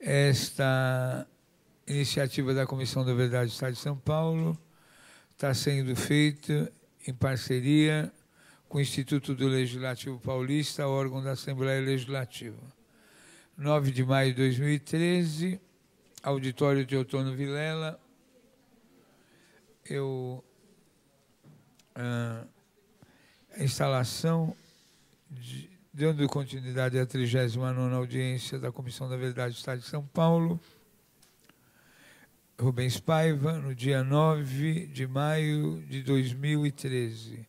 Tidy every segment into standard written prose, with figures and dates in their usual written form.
Esta iniciativa da Comissão da Verdade do Estado de São Paulo está sendo feita em parceria com o Instituto do Legislativo Paulista, órgão da Assembleia Legislativa. 9 de maio de 2013, Auditório Teotônio Vilela. A instalação, dando continuidade à 39ª audiência da Comissão da Verdade do Estado de São Paulo, Rubens Paiva, no dia 9 de maio de 2013,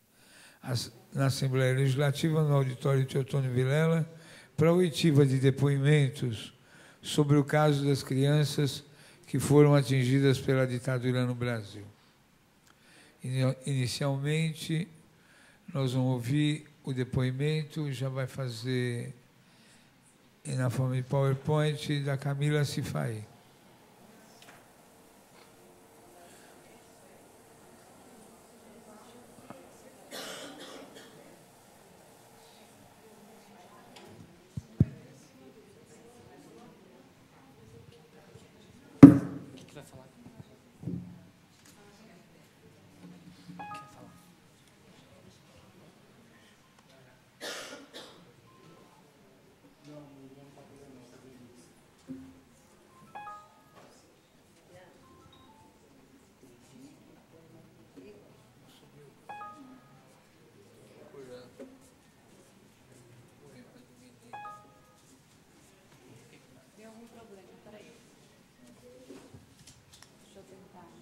na Assembleia Legislativa, no Auditório Teotônio Vilela, para a oitiva de depoimentos sobre o caso das crianças que foram atingidas pela ditadura no Brasil. Inicialmente, nós vamos ouvir o depoimento, já vai fazer na forma de PowerPoint, da Camila Cifai.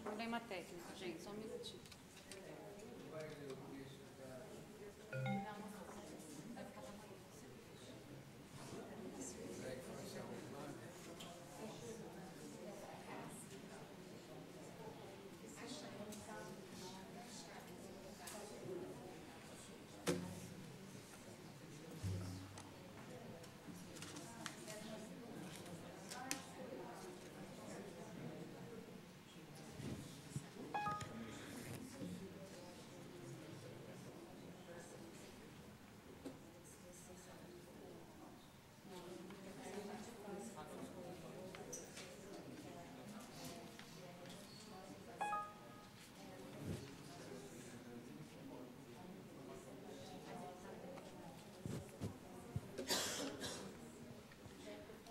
Problema técnico, gente, só um minutinho.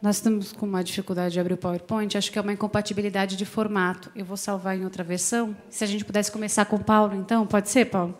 Nós estamos com uma dificuldade de abrir o PowerPoint, acho que é uma incompatibilidade de formato. Eu vou salvar em outra versão. Se a gente pudesse começar com o Paulo, então, pode ser, Paulo?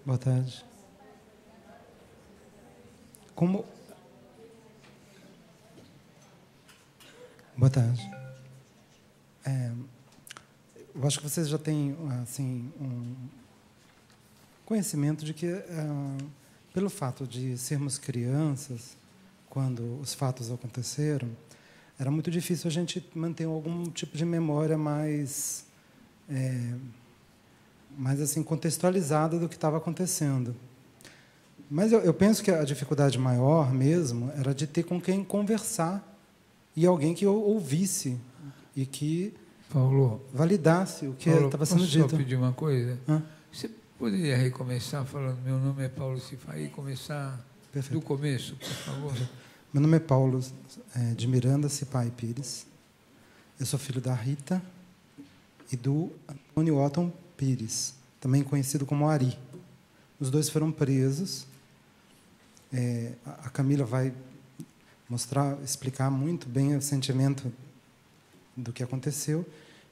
Boa tarde. Boa tarde. Eu acho que vocês já têm assim, um conhecimento de que, pelo fato de sermos crianças, quando os fatos aconteceram, era muito difícil a gente manter algum tipo de memória mais assim, contextualizada do que estava acontecendo. Mas eu penso que a dificuldade maior mesmo era de ter com quem conversar e alguém que ouvisse e que Paulo, validasse o que estava sendo dito. Posso só pedir uma coisa? Você poderia recomeçar falando, meu nome é Paulo Cifai, e começar do começo, por favor? Meu nome é Paulo de Miranda Cifai Pires. Eu sou filho da Rita e do Antônio Otton Pires, também conhecido como Ari. Os dois foram presos. A Camila vai explicar muito bem o sentimento do que aconteceu.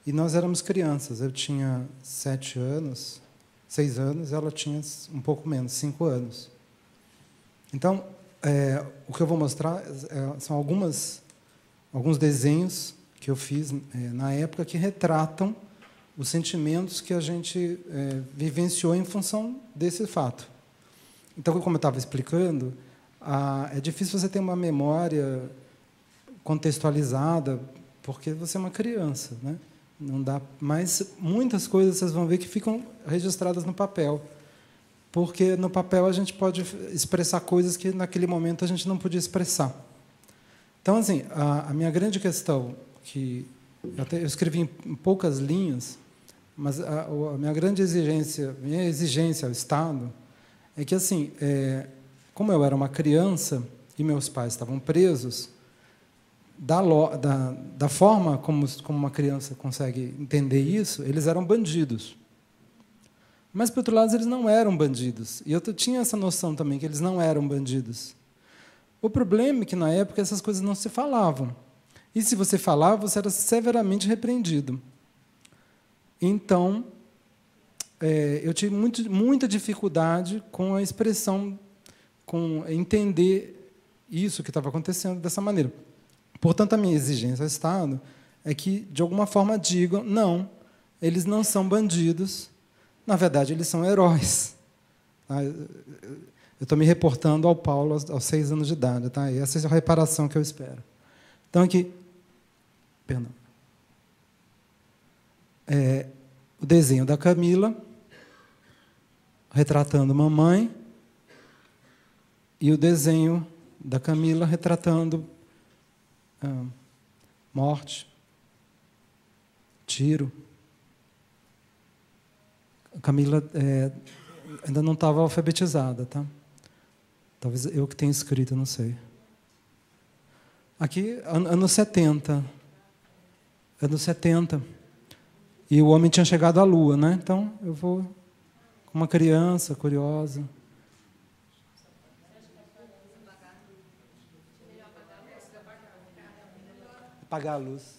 E nós éramos crianças. Eu tinha 6 anos, ela tinha um pouco menos, 5 anos. Então, o que eu vou mostrar são alguns desenhos que eu fiz na época que retratam os sentimentos que a gente vivenciou em função desse fato. Então, como eu estava explicando, é difícil você ter uma memória contextualizada, porque você é uma criança, né? Não dá, mas muitas coisas vocês vão ver que ficam registradas no papel, porque no papel a gente pode expressar coisas que naquele momento a gente não podia expressar. Então, assim, a minha grande questão, que eu escrevi em poucas linhas, mas a minha grande exigência ao Estado é que, assim, como eu era uma criança e meus pais estavam presos, da forma como uma criança consegue entender isso, eles eram bandidos. Mas, por outro lado, eles não eram bandidos. E eu tinha essa noção também, que eles não eram bandidos. O problema é que, na época, essas coisas não se falavam. E, se você falava, você era severamente repreendido. Então, eu tive muita dificuldade com a expressão, com entender isso que estava acontecendo dessa maneira. Portanto, a minha exigência ao Estado é que, de alguma forma, digam, não, eles não são bandidos, na verdade, eles são heróis. Eu estou me reportando ao Paulo aos 6 anos de idade, tá? E essa é a reparação que eu espero. Então, aqui... Perdão. O desenho da Camila, retratando mamãe, e o desenho da Camila retratando morte, tiro. A Camila ainda não estava alfabetizada, tá? Talvez eu que tenha escrito, não sei. Aqui, anos 70. Anos 70. E o homem tinha chegado à Lua, né? Então, eu vou com uma criança curiosa. Apagar a luz.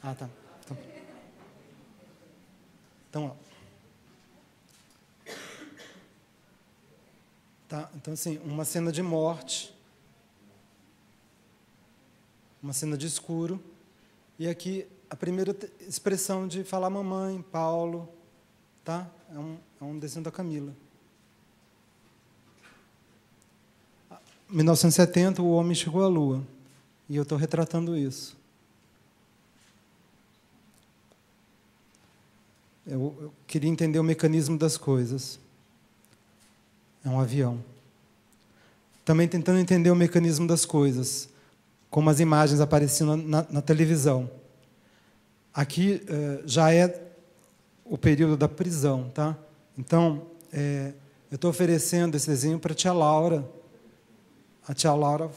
Ah, tá. Então, ó. Tá, então, assim, uma cena de morte, uma cena de escuro, e aqui a primeira expressão de falar mamãe, Paulo, tá? É um desenho da Camila. 1970, o homem chegou à Lua, e eu estou retratando isso. Eu queria entender o mecanismo das coisas. É um avião. Também tentando entender o mecanismo das coisas, como as imagens apareciam na televisão. Aqui já é o período da prisão, tá? Então, eu estou oferecendo esse desenho para a tia Laura. A tia Laura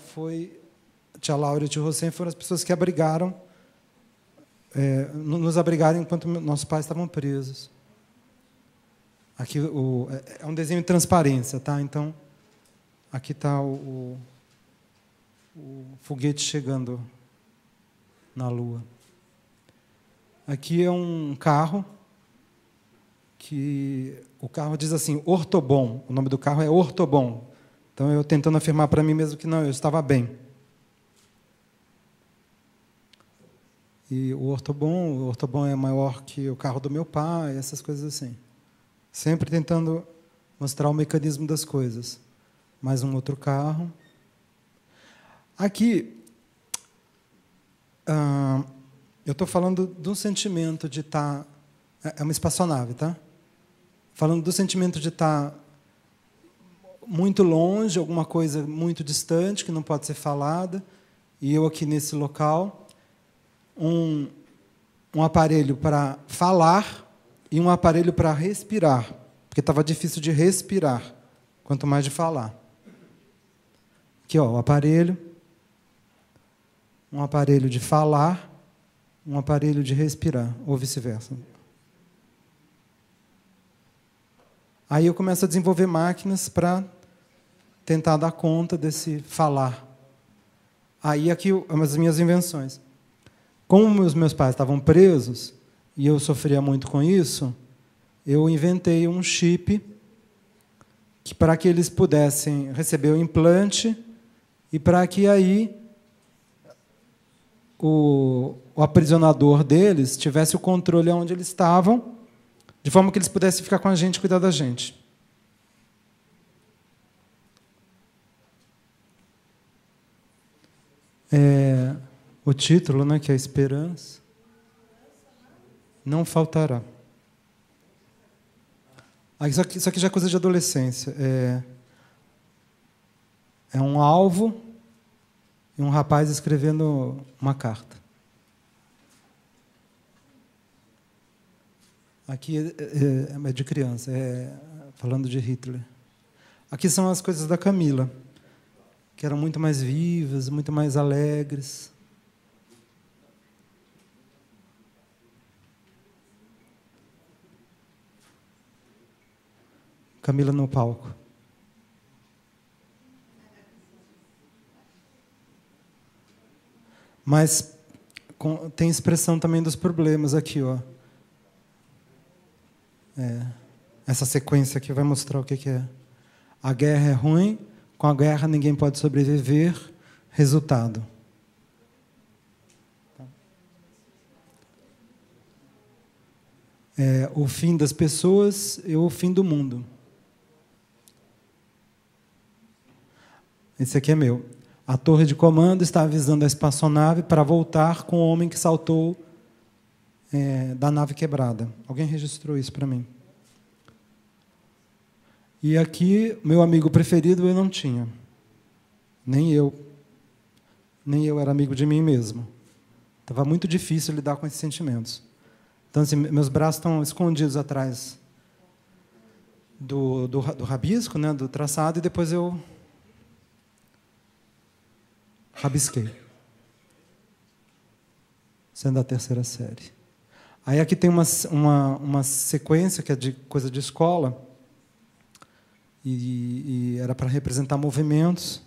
e o tio Hossein foram as pessoas que abrigaram, nos abrigaram enquanto nossos pais estavam presos. Aqui é um desenho em transparência, tá? Então, aqui está o foguete chegando na Lua. Aqui é um carro que o carro diz assim, Ortobon. O nome do carro é Ortobon. Então, eu tentando afirmar para mim mesmo que não, eu estava bem. E o Ortobon é maior que o carro do meu pai, essas coisas assim. Sempre tentando mostrar o mecanismo das coisas. Mais um outro carro. Aqui, eu estou falando do sentimento de estar... É uma espaçonave, tá? Falando do sentimento de estar muito longe, alguma coisa muito distante, que não pode ser falada, e eu aqui nesse local, um aparelho para falar e um aparelho para respirar, porque estava difícil de respirar, quanto mais de falar. Aqui, ó, o aparelho, um aparelho de falar, um aparelho de respirar, ou vice-versa. Aí eu começo a desenvolver máquinas para tentar dar conta desse falar. Aí aqui as minhas invenções. Como os meus pais estavam presos, e eu sofria muito com isso, eu inventei um chip para que eles pudessem receber o implante e para que aí o aprisionador deles tivesse o controle onde eles estavam de forma que eles pudessem ficar com a gente e cuidar da gente. O título, né, que é Esperança, não faltará. Isso aqui já é coisa de adolescência. É um alvo e um rapaz escrevendo uma carta. Aqui é de criança, falando de Hitler. Aqui são as coisas da Camila, que eram muito mais vivas, muito mais alegres. Camila no palco. Mas tem expressão também dos problemas aqui, ó. Essa sequência aqui vai mostrar o que é. A guerra é ruim, com a guerra ninguém pode sobreviver. Resultado. O fim das pessoas e o fim do mundo. Esse aqui é meu. A torre de comando está avisando a espaçonave para voltar com o homem que saltou da nave quebrada. Alguém registrou isso para mim? E aqui, meu amigo preferido eu não tinha. Nem eu. Nem eu era amigo de mim mesmo. Estava muito difícil lidar com esses sentimentos. Então, assim, meus braços estão escondidos atrás do rabisco, né, do traçado, e depois eu rabisquei. Sendo a terceira série. Aí aqui tem uma sequência que é de coisa de escola, e era para representar movimentos.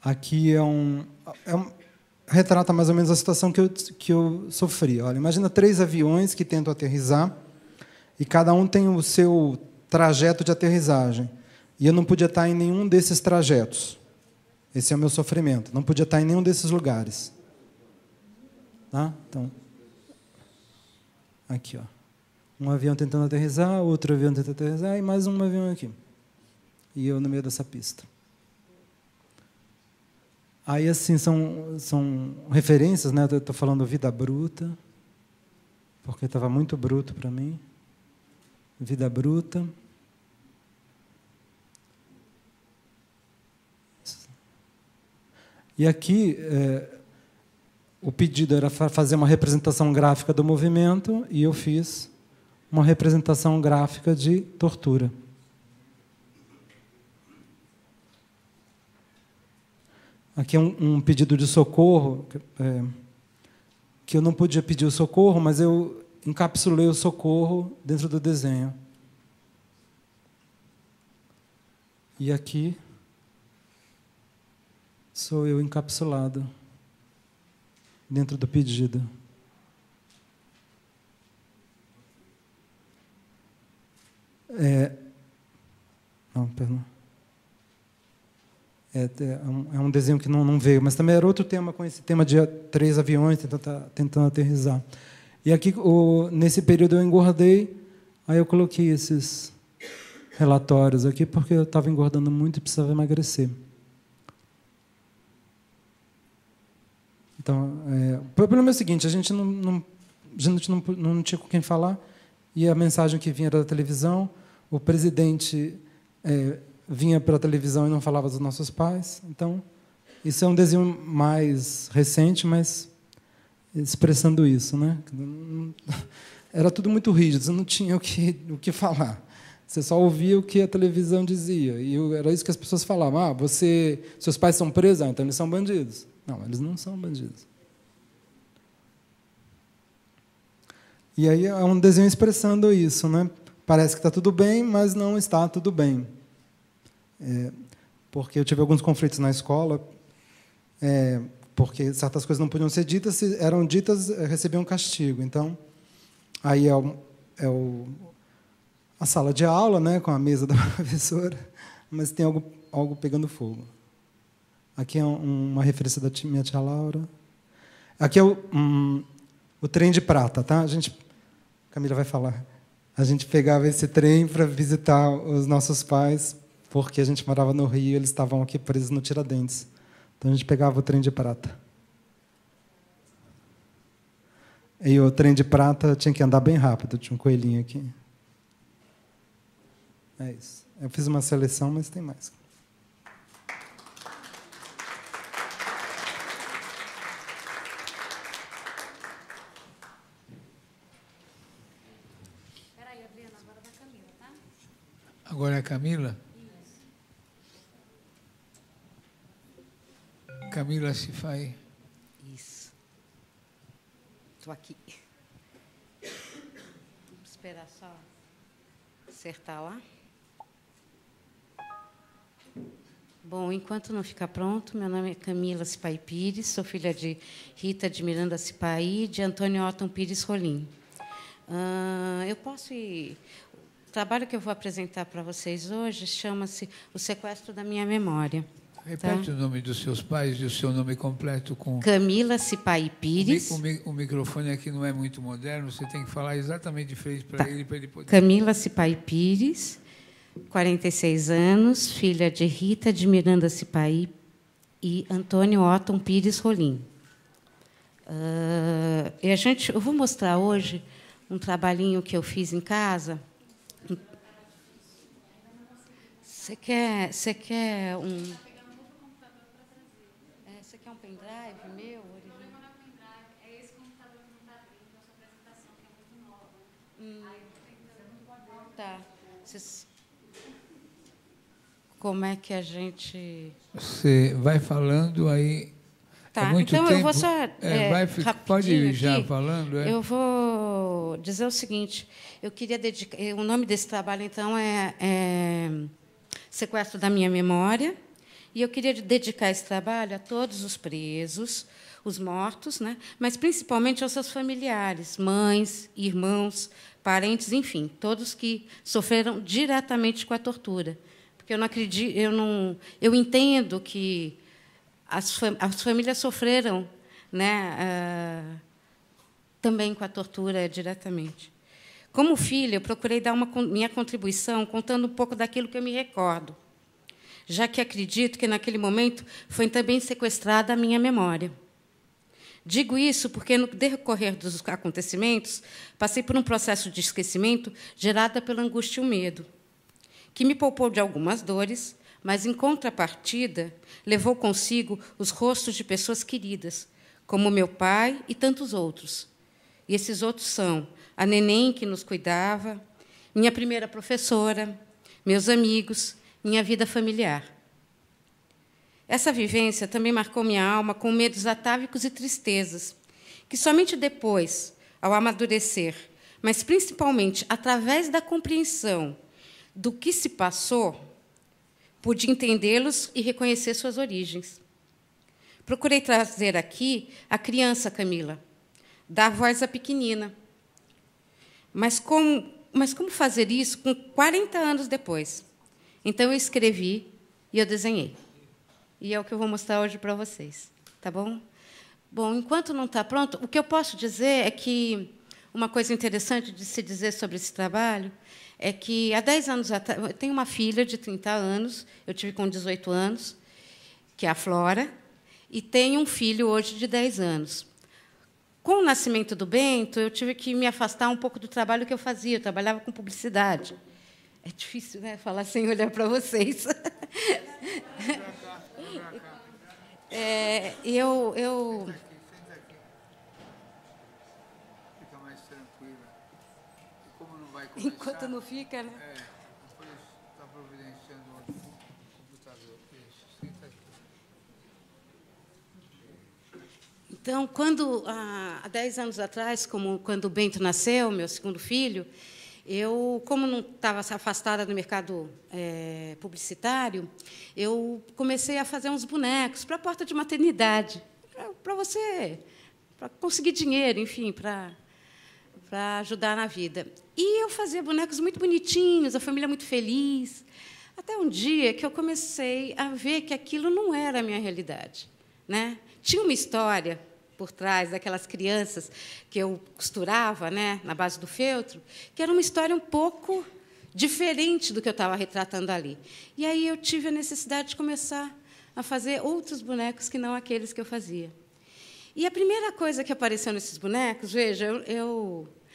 Aqui retrata mais ou menos a situação que eu sofri. Olha, imagina 3 aviões que tentam aterrissar, e cada um tem o seu trajeto de aterrissagem. E eu não podia estar em nenhum desses trajetos. Esse é o meu sofrimento. Não podia estar em nenhum desses lugares. Tá? Então, aqui, ó. Um avião tentando aterrissar, outro avião tentando aterrissar, e mais um avião aqui. E eu no meio dessa pista. Aí, assim, são referências, né? Eu estou falando Vida Bruta, porque estava muito bruto para mim. Vida Bruta. E aqui, o pedido era fazer uma representação gráfica do movimento, e eu fiz uma representação gráfica de tortura. Aqui é um pedido de socorro, que eu não podia pedir o socorro, mas eu encapsulei o socorro dentro do desenho. E aqui sou eu encapsulado dentro do pedido. Não, perdão. É um desenho que não veio, mas também era outro tema, com esse tema de 3 aviões tentando aterrissar. E aqui, nesse período, eu engordei, aí eu coloquei esses relatórios aqui, porque eu estava engordando muito e precisava emagrecer. Então, o problema é o seguinte, a gente não tinha com quem falar, e a mensagem que vinha era da televisão, o presidente vinha para a televisão e não falava dos nossos pais. Então, isso é um desenho mais recente, mas expressando isso, né? Era tudo muito rígido, você não tinha o que falar. Você só ouvia o que a televisão dizia. E era isso que as pessoas falavam. Seus pais são presos? Então eles são bandidos. Não, eles não são bandidos. E aí é um desenho expressando isso, né? Parece que está tudo bem, mas não está tudo bem. Porque eu tive alguns conflitos na escola, porque certas coisas não podiam ser ditas, se eram ditas, recebiam castigo. Então, aí a sala de aula, né, com a mesa da professora, mas tem algo pegando fogo. Aqui é uma referência da minha tia Laura. Aqui é o trem de prata, tá? A gente Camila vai falar. A gente pegava esse trem para visitar os nossos pais, porque a gente morava no Rio e eles estavam aqui presos no Tiradentes. Então, a gente pegava o trem de prata. E o trem de prata tinha que andar bem rápido. Tinha um coelhinho aqui. É isso. Eu fiz uma seleção, mas tem mais. Peraí, Adriana, agora é da Camila, tá? Agora é a Camila? Isso. Camila Cifai. Isso. Estou aqui. Vou esperar só acertar lá. Bom, enquanto não ficar pronto, meu nome é Camila Cifai Pires, sou filha de Rita de Miranda Cifai e de Antônio Otton Pires Rolim. Eu posso ir... O trabalho que eu vou apresentar para vocês hoje chama-se O Sequestro da Minha Memória. Repete tá? O nome dos seus pais e o seu nome completo com... Camila Cifai Pires. O microfone aqui não é muito moderno, você tem que falar exatamente de frente para ele poder... Camila Cifai Pires, 46 anos, filha de Rita de Miranda Cifai e Antônio Otton Pires Rolim. Eu vou mostrar hoje um trabalhinho que eu fiz em casa. Você quer um... Você quer um pendrive meu? É esse computador que não está abrindo a sua apresentação, que é muito nova. Tá. Como é que a gente... Você vai falando aí... Tá, é muito então tempo. Eu vou só... pode ir já aqui, falando. Eu vou dizer o seguinte, eu queria dedicar... O nome desse trabalho, então, é Sequestro da Minha Memória, e eu queria dedicar esse trabalho a todos os presos, os mortos, né? Mas, principalmente, aos seus familiares, mães, irmãos, parentes, enfim, todos que sofreram diretamente com a tortura. Porque eu não acredito, eu entendo que as famílias sofreram, né, também com a tortura diretamente. Como filha, eu procurei dar minha contribuição contando um pouco daquilo que eu me recordo, já que acredito que, naquele momento, foi também sequestrada a minha memória. Digo isso porque, no decorrer dos acontecimentos, passei por um processo de esquecimento gerado pela angústia e o medo, que me poupou de algumas dores, mas, em contrapartida, levou consigo os rostos de pessoas queridas, como meu pai e tantos outros. E esses outros são a neném que nos cuidava, minha primeira professora, meus amigos, minha vida familiar. Essa vivência também marcou minha alma com medos atávicos e tristezas, que somente depois, ao amadurecer, mas principalmente através da compreensão do que se passou, pude entendê-los e reconhecer suas origens. Procurei trazer aqui a criança Camila, dar voz à pequenina. Mas como fazer isso com 40 anos depois? Então, eu escrevi e eu desenhei. E é o que eu vou mostrar hoje para vocês. Tá bom? Bom, enquanto não está pronto, o que eu posso dizer é que uma coisa interessante de se dizer sobre esse trabalho é que, há 10 anos atrás, eu tenho uma filha de 30 anos, eu tive com 18 anos, que é a Flora, e tenho um filho hoje de 10 anos. Com o nascimento do Bento, eu tive que me afastar um pouco do trabalho que eu fazia. Eu trabalhava com publicidade. É difícil, né, falar sem olhar para vocês. Eu Fica mais tranquila. E como não vai começar... Enquanto não fica, né? Depois está providenciando outro computador. Isso, senta aqui. Então, há 10 anos atrás, quando o Bento nasceu, meu segundo filho, eu, como não estava afastada do mercado publicitário, eu comecei a fazer uns bonecos para a porta de maternidade, para conseguir dinheiro, enfim, para ajudar na vida. E eu fazia bonecos muito bonitinhos, a família muito feliz, até um dia que eu comecei a ver que aquilo não era a minha realidade, né? Tinha uma história por trás daquelas crianças que eu costurava, né, na base do feltro, que era uma história um pouco diferente do que eu estava retratando ali. E aí eu tive a necessidade de começar a fazer outros bonecos que não aqueles que eu fazia. E a primeira coisa que apareceu nesses bonecos, veja,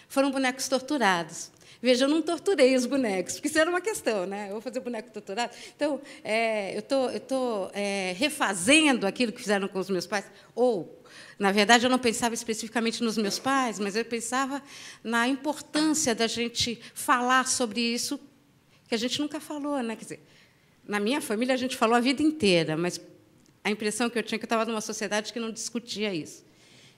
foram bonecos torturados. Veja, eu não torturei os bonecos, porque isso era uma questão, né? Eu vou fazer boneco torturado. Então, eu estou refazendo aquilo que fizeram com os meus pais. Ou, na verdade, eu não pensava especificamente nos meus pais, mas eu pensava na importância da gente falar sobre isso, que a gente nunca falou, né? Quer dizer, na minha família a gente falou a vida inteira, mas a impressão que eu tinha é que eu estava numa sociedade que não discutia isso.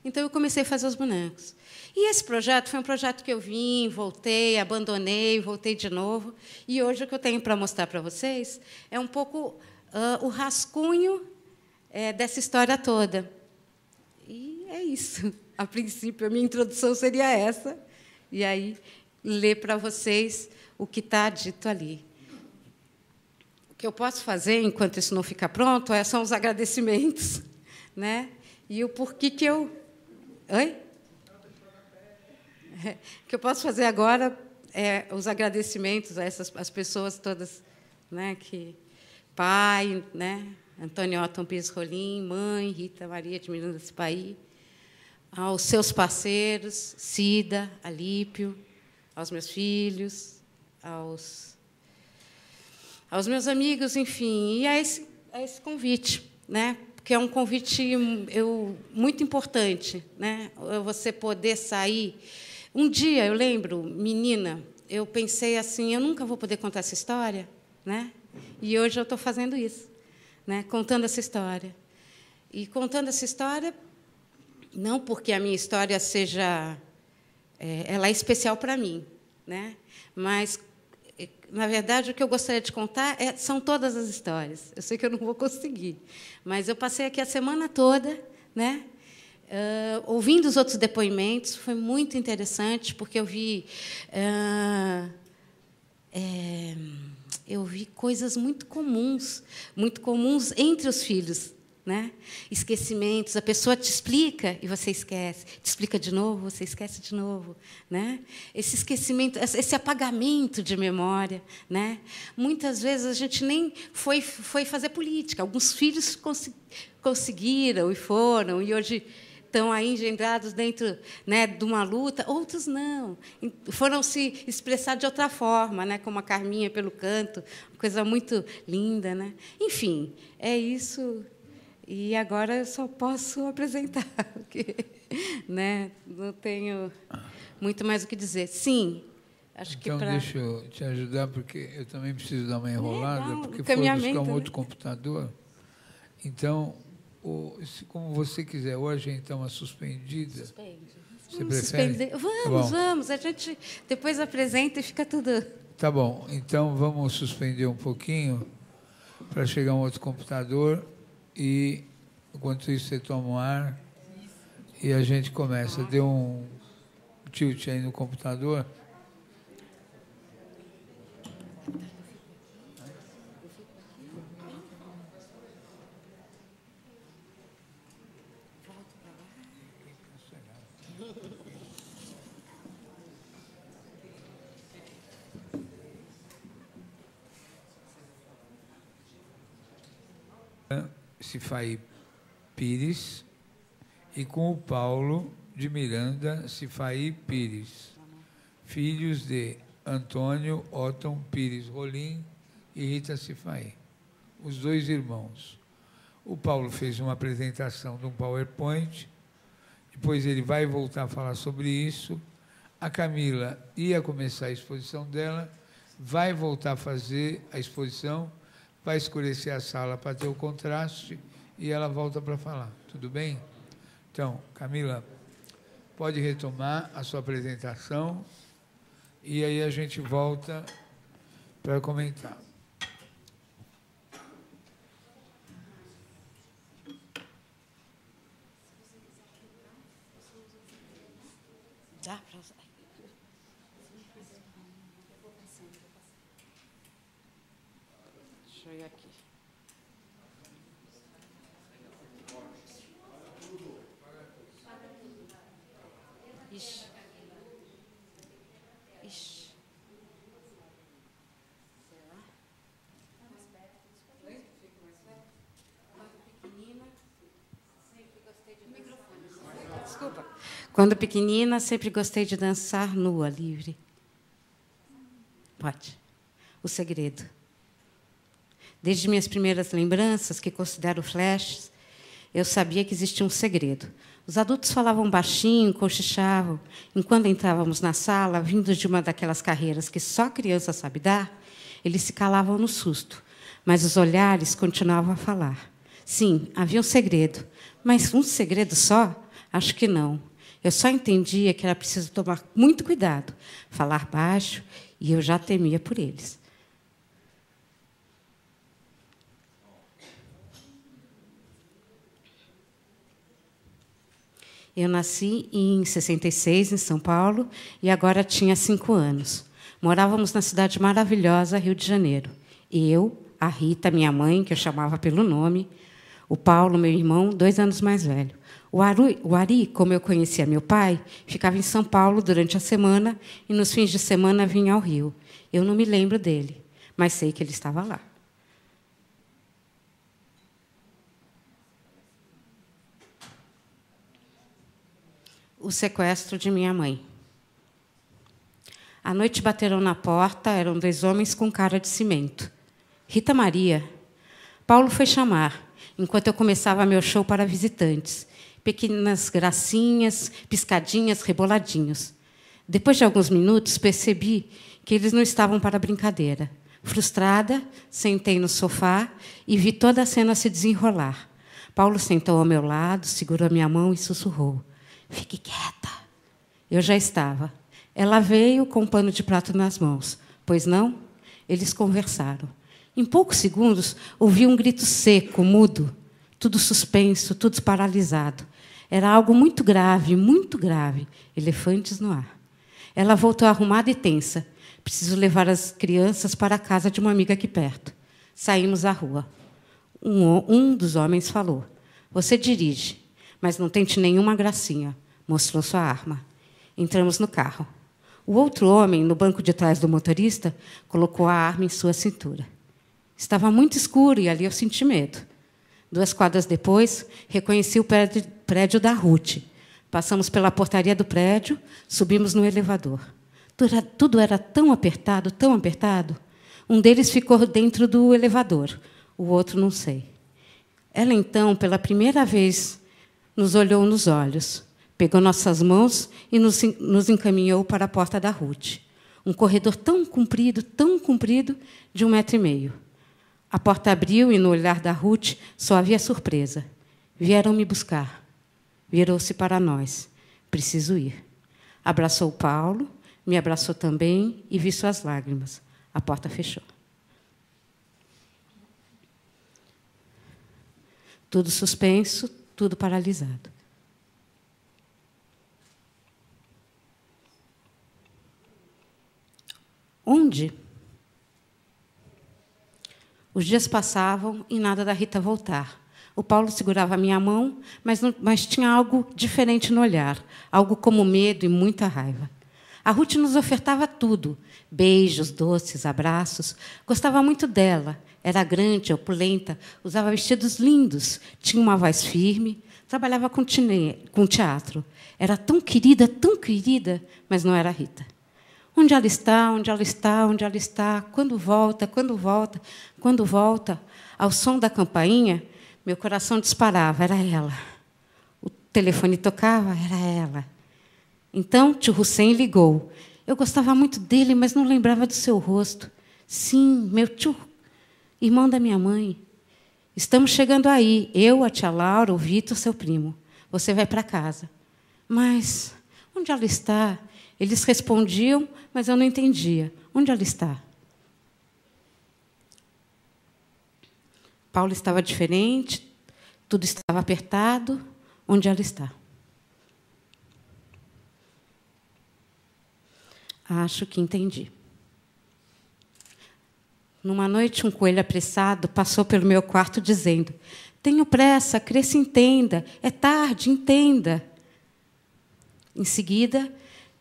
Então, eu comecei a fazer os bonecos. E esse projeto foi um projeto que eu vim, voltei, abandonei, voltei de novo. E hoje o que eu tenho para mostrar para vocês é um pouco o rascunho dessa história toda. E é isso. A princípio, a minha introdução seria essa. E aí, ler para vocês o que está dito ali. O que eu posso fazer, enquanto isso não ficar pronto, são os agradecimentos, né? E o porquê que eu... Oi? O que eu posso fazer agora é os agradecimentos a as pessoas todas, né, que pai, né, Antônio Otton Pires Rolim, mãe, Rita Maria de Miranda Cipaí, aos seus parceiros, Cida, Alípio, aos meus filhos, aos meus amigos, enfim, e a esse convite, né? Que é um convite muito importante, né? Você poder sair. Um dia, eu lembro, menina, eu pensei assim, eu nunca vou poder contar essa história, né? E hoje eu estou fazendo isso, né? Contando essa história. E contando essa história, não porque a minha história seja... ela é especial para mim, né? Mas, na verdade, o que eu gostaria de contar são todas as histórias. Eu sei que eu não vou conseguir, mas eu passei aqui a semana toda, né? Ouvindo os outros depoimentos, foi muito interessante, porque eu vi coisas muito comuns entre os filhos, né? Esquecimentos, a pessoa te explica e você esquece, te explica de novo, você esquece de novo, né? Esse esquecimento, esse apagamento de memória, né? Muitas vezes a gente nem foi fazer política. Alguns filhos conseguiram e foram, e hoje estão aí engendrados dentro, né, de uma luta, outros não. Foram se expressar de outra forma, né, como a Carminha pelo canto, uma coisa muito linda, né? Enfim, é isso. E agora eu só posso apresentar, porque, né, não tenho muito mais o que dizer. Sim, acho que então, deixa eu te ajudar, porque eu também preciso dar uma enrolada, não, porque foi buscar um outro computador. Então, como você quiser, ou a gente dá uma suspendida. Suspende. Você prefere? Vamos. A gente depois apresenta e fica tudo... Tá bom. Então, vamos suspender um pouquinho para chegar um outro computador e, enquanto isso, você toma um ar e a gente começa. Deu um tilt aí no computador. Cifaí Pires e com o Paulo de Miranda Cifaí Pires, filhos de Antônio Otton Pires Rolim e Rita Cifaí, os dois irmãos. O Paulo fez uma apresentação de um PowerPoint, depois ele vai voltar a falar sobre isso. A Camila ia começar a exposição dela, vai voltar a fazer a exposição, vai escurecer a sala para ter o contraste e ela volta para falar. Tudo bem? Então, Camila, pode retomar a sua apresentação e aí a gente volta para comentar. Dá para usar. Deixa eu ir aqui. Quando pequenina, sempre gostei de dançar nua, livre. Pode. O segredo. Desde minhas primeiras lembranças, que considero flashes, eu sabia que existia um segredo. Os adultos falavam baixinho, cochichavam. Enquanto entrávamos na sala, vindos de uma daquelas carreiras que só criança sabe dar, eles se calavam no susto, mas os olhares continuavam a falar. Sim, havia um segredo, mas um segredo só? Acho que não. Eu só entendia que era preciso tomar muito cuidado, falar baixo, e eu já temia por eles. Eu nasci em 66, em São Paulo, e agora tinha 5 anos. Morávamos na cidade maravilhosa, Rio de Janeiro. Eu, a Rita, minha mãe, que eu chamava pelo nome, o Paulo, meu irmão, 2 anos mais velho. O Ari, como eu conhecia meu pai, ficava em São Paulo durante a semana e, nos fins de semana, vinha ao Rio. Eu não me lembro dele, mas sei que ele estava lá. O sequestro de minha mãe. À noite bateram na porta, eram 2 homens com cara de cimento. Rita Maria. Paulo foi chamar, enquanto eu começava meu show para visitantes. Pequenas gracinhas, piscadinhas, reboladinhos. Depois de alguns minutos, percebi que eles não estavam para brincadeira. Frustrada, sentei no sofá e vi toda a cena se desenrolar. Paulo sentou ao meu lado, segurou minha mão e sussurrou: "Fique quieta." Eu já estava. Ela veio com um pano de prato nas mãos. Pois não? Eles conversaram. Em poucos segundos, ouvi um grito seco, mudo. Tudo suspenso, tudo paralisado. Era algo muito grave, elefantes no ar. Ela voltou arrumada e tensa. Preciso levar as crianças para a casa de uma amiga aqui perto. Saímos à rua. Um dos homens falou: "Você dirige, mas não tente nenhuma gracinha." Mostrou sua arma. Entramos no carro. O outro homem, no banco de trás do motorista, colocou a arma em sua cintura. Estava muito escuro e ali eu senti medo. 2 quadras depois, reconheci o prédio da Ruth. Passamos pela portaria do prédio, subimos no elevador. Tudo era tão apertado, tão apertado. Um deles ficou dentro do elevador, o outro não sei. Ela, então, pela primeira vez, nos olhou nos olhos, pegou nossas mãos e nos encaminhou para a porta da Ruth. Um corredor tão comprido, de 1,5 metros. A porta abriu e, no olhar da Ruth, só havia surpresa. Vieram me buscar. Virou-se para nós. Preciso ir. Abraçou Paulo, me abraçou também e vi suas lágrimas. A porta fechou. Tudo suspenso, tudo paralisado. Onde? Os dias passavam e nada da Rita voltar. O Paulo segurava a minha mão, mas tinha algo diferente no olhar, algo como medo e muita raiva. A Ruth nos ofertava tudo: beijos, doces, abraços. Gostava muito dela. Era grande, opulenta, usava vestidos lindos, tinha uma voz firme, trabalhava com teatro. Era tão querida, mas não era a Rita. Onde ela está? Onde ela está? Onde ela está? Quando volta? Quando volta? Quando volta? Ao som da campainha, meu coração disparava. Era ela. O telefone tocava. Era ela. Então, tio Hussein ligou. Eu gostava muito dele, mas não lembrava do seu rosto. Sim, meu tio, irmão da minha mãe. Estamos chegando aí. Eu, a tia Laura, o Vitor, seu primo. Você vai para casa. Mas onde ela está? Eles respondiam, mas eu não entendia. Onde ela está? Paulo estava diferente, tudo estava apertado. Onde ela está? Acho que entendi. Numa noite, um coelho apressado passou pelo meu quarto dizendo: "Tenho pressa, cresça, entenda. É tarde, entenda." Em seguida,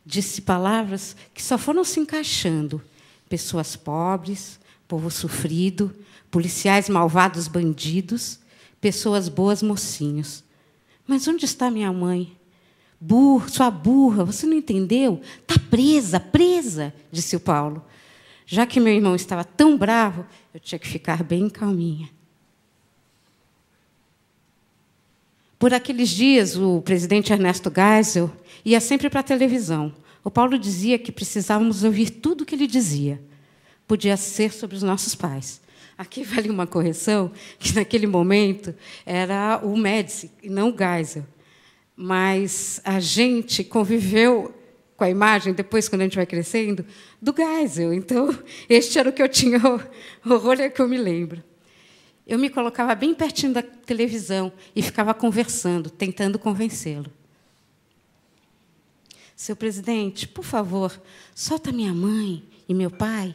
disse palavras que só foram se encaixando: pessoas pobres, povo sofrido, policiais malvados, bandidos, pessoas boas, mocinhos. Mas onde está minha mãe? Burra, sua burra, você não entendeu? Está presa, presa, disse o Paulo. Já que meu irmão estava tão bravo, eu tinha que ficar bem calminha. Por aqueles dias, o presidente Ernesto Geisel ia sempre para a televisão. O Paulo dizia que precisávamos ouvir tudo o que ele dizia. Podia ser sobre os nossos pais. Aqui vale uma correção, que naquele momento era o Médici, e não o Geisel. Mas a gente conviveu com a imagem, depois, quando a gente vai crescendo, do Geisel. Então, este era o que eu tinha horror, é que eu me lembro. Eu me colocava bem pertinho da televisão e ficava conversando, tentando convencê-lo. Seu presidente, por favor, solta minha mãe e meu pai.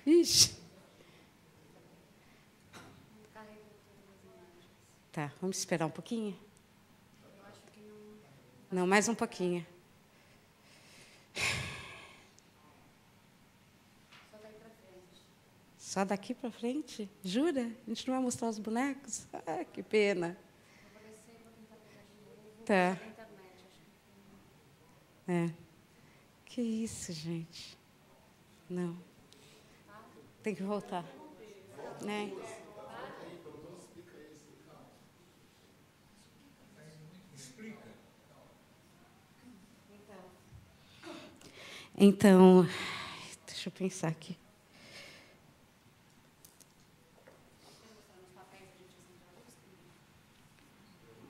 Ixi. Tá, vamos esperar um pouquinho? Não, mais um pouquinho. Só daqui para frente? Jura? A gente não vai mostrar os bonecos? Ah, que pena. Tá. É. Que isso, gente. Não. Tem que voltar. Né? Então, deixa eu pensar aqui.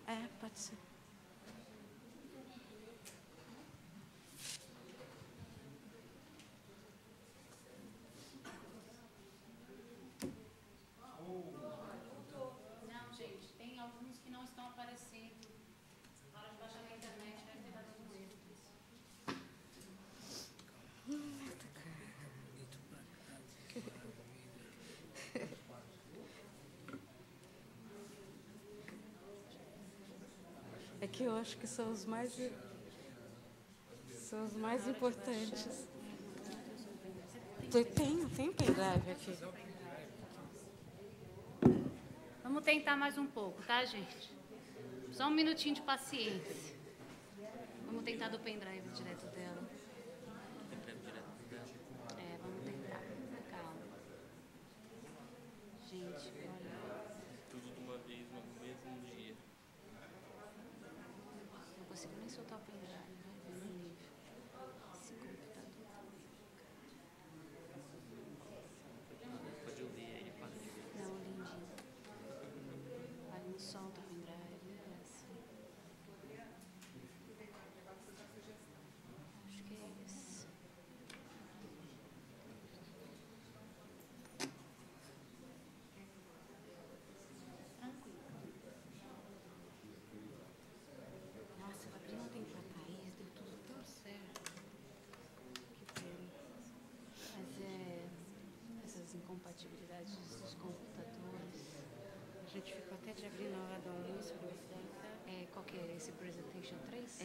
É, pode ser. Não, gente, tem alguns que não estão aparecendo. Na hora de baixar na internet, deve ter dado algum erro. É que eu acho que são os mais importantes. Tenho pendrive aqui. Vamos tentar mais um pouco, tá, gente? Só um minutinho de paciência. Vamos tentar do pendrive direto dela. É, vamos tentar. Calma. Gente, olha. Tudo de uma vez, no mesmo dia. Não consigo nem soltar o pendrive. Vai ver o nível. Esse computador. Pode ouvir aí, para de ver. Não, lindinho. Aí não solta o pendrive. É assim. Acho que é isso. Tranquilo. Nossa, eu abri ontem pra Thaís, deu tudo tão certo. Que pena. Mas essas incompatibilidades dos computadores. A gente ficou até de abrir na hora do almoço para tentar. Qual que é esse Presentation 3? É.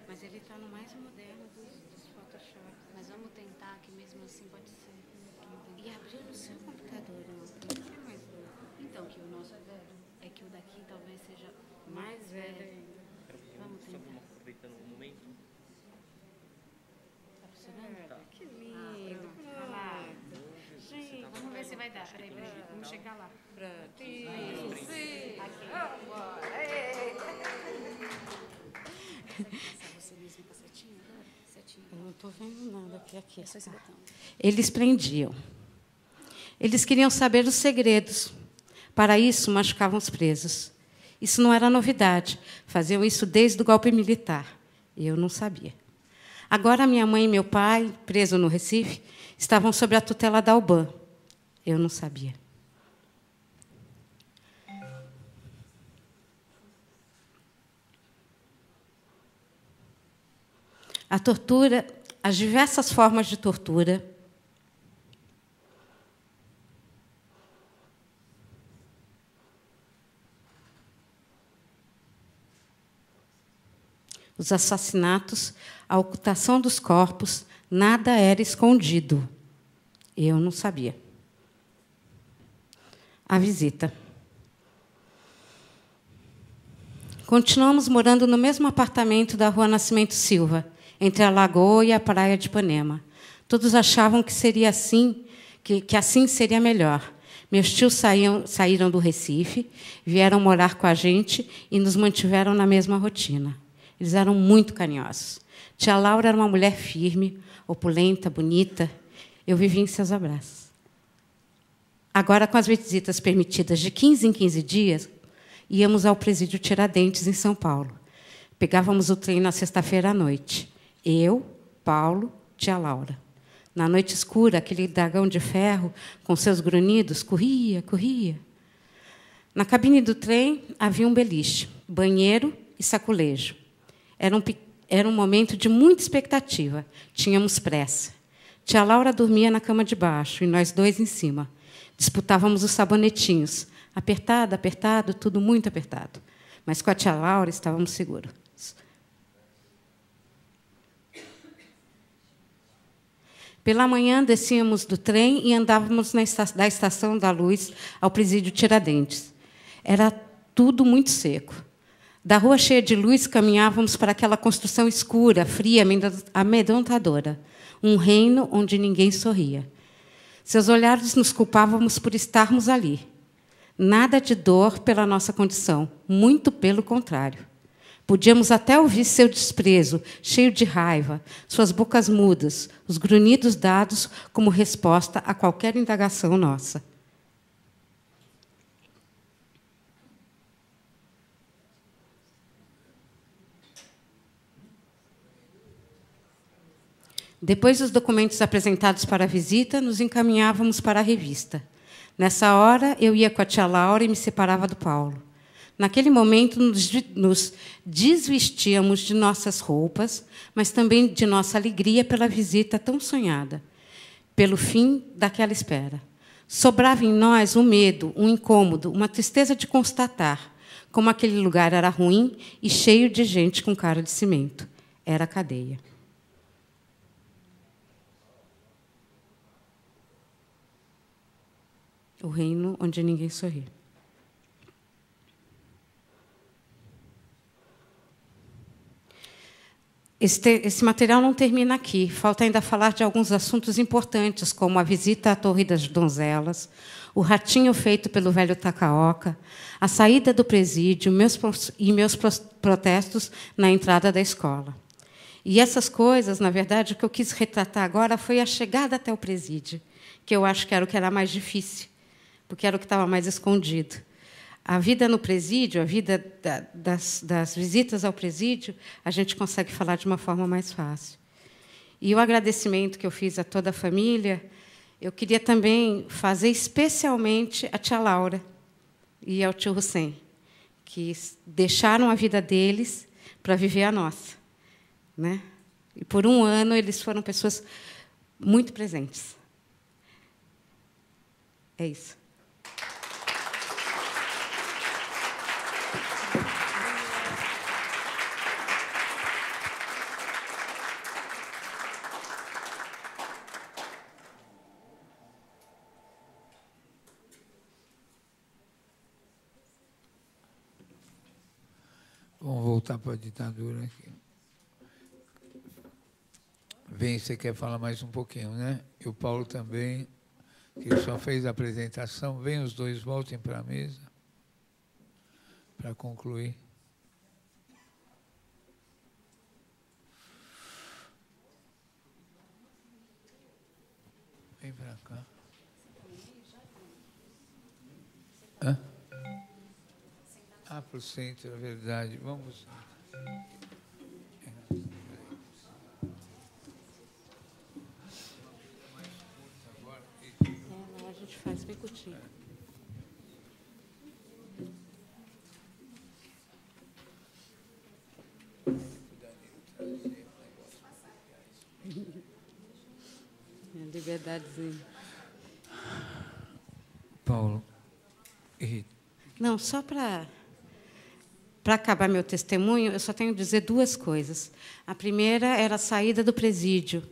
Mas ele está no mais moderno dos Photoshop. Mas vamos tentar, que mesmo assim pode ser. E abrir no seu computador, não é mais novo. Então, que o nosso é velho. É que o daqui talvez seja Mais velho ainda. Vamos Só tentar. vamos aproveitando o momento. Tá funcionando? Que lindo. Gente, Vamos ver se vai dar. Peraí, vamos chegar lá. pronto. Você mesmo com a setinha agora? Setinha. Eu não estou vendo nada aqui. É só esse botão. Eles prendiam. Eles queriam saber os segredos. Para isso, machucavam os presos. Isso não era novidade. Faziam isso desde o golpe militar. Eu não sabia. Agora, minha mãe e meu pai, presos no Recife, estavam sob a tutela da UBAN. Eu não sabia. A tortura, as diversas formas de tortura, os assassinatos, a ocultação dos corpos, Nada era escondido. Eu não sabia. A visita. Continuamos morando no mesmo apartamento da Rua Nascimento Silva, entre a Lagoa e a Praia de Ipanema. Todos achavam que seria assim, que assim seria melhor. Meus tios saíram do Recife, vieram morar com a gente e nos mantiveram na mesma rotina. Eles eram muito carinhosos. Tia Laura era uma mulher firme, opulenta, bonita. Eu vivia em seus abraços. Agora, com as visitas permitidas de 15 em 15 dias, íamos ao Presídio Tiradentes, em São Paulo. Pegávamos o trem na sexta-feira à noite. Eu, Paulo, tia Laura. Na noite escura, aquele dragão de ferro, com seus grunhidos, corria, corria. Na cabine do trem havia um beliche, banheiro e saculejo. Era um momento de muita expectativa. Tínhamos pressa. Tia Laura dormia na cama de baixo e nós dois em cima. Disputávamos os sabonetinhos. Apertado, apertado, tudo muito apertado. Mas com a tia Laura estávamos seguros. Pela manhã, descíamos do trem e andávamos da Estação da Luz ao Presídio Tiradentes. Era tudo muito seco. Da rua cheia de luz, caminhávamos para aquela construção escura, fria, amedrontadora. Um reino onde ninguém sorria. Seus olhares nos culpávamos por estarmos ali. Nada de dor pela nossa condição, muito pelo contrário. Podíamos até ouvir seu desprezo, cheio de raiva, suas bocas mudas, os grunhidos dados como resposta a qualquer indagação nossa. Depois dos documentos apresentados para a visita, nos encaminhávamos para a revista. Nessa hora, eu ia com a tia Laura e me separava do Paulo. Naquele momento, nos desvestíamos de nossas roupas, mas também de nossa alegria pela visita tão sonhada, pelo fim daquela espera. Sobrava em nós um medo, um incômodo, uma tristeza de constatar como aquele lugar era ruim e cheio de gente com cara de cimento. Era a cadeia. O reino onde ninguém sorri. Esse material não termina aqui. Falta ainda falar de alguns assuntos importantes, como a visita à Torre das Donzelas, o ratinho feito pelo velho Takaoka, a saída do presídio e meus protestos na entrada da escola. E essas coisas, na verdade, o que eu quis retratar agora foi a chegada até o presídio, que eu acho que era o que era mais difícil, porque era o que estava mais escondido. A vida no presídio, a vida das visitas ao presídio, a gente consegue falar de uma forma mais fácil. E o agradecimento que eu fiz a toda a família, eu queria também fazer especialmente a tia Laura e ao tio Hussein, que deixaram a vida deles para viver a nossa, né? E, por um ano, eles foram pessoas muito presentes. É isso. Vamos voltar para a ditadura aqui. Vem, você quer falar mais um pouquinho, né? E o Paulo também, que só fez a apresentação. Vem, os dois voltem para a mesa para concluir. Vem para cá. Hã? Ah, para o centro, é verdade. Vamos. A gente faz bem curtinho. Liberdadezinha. Paulo. Não, só para acabar meu testemunho, eu só tenho que dizer duas coisas. A primeira era a saída do presídio,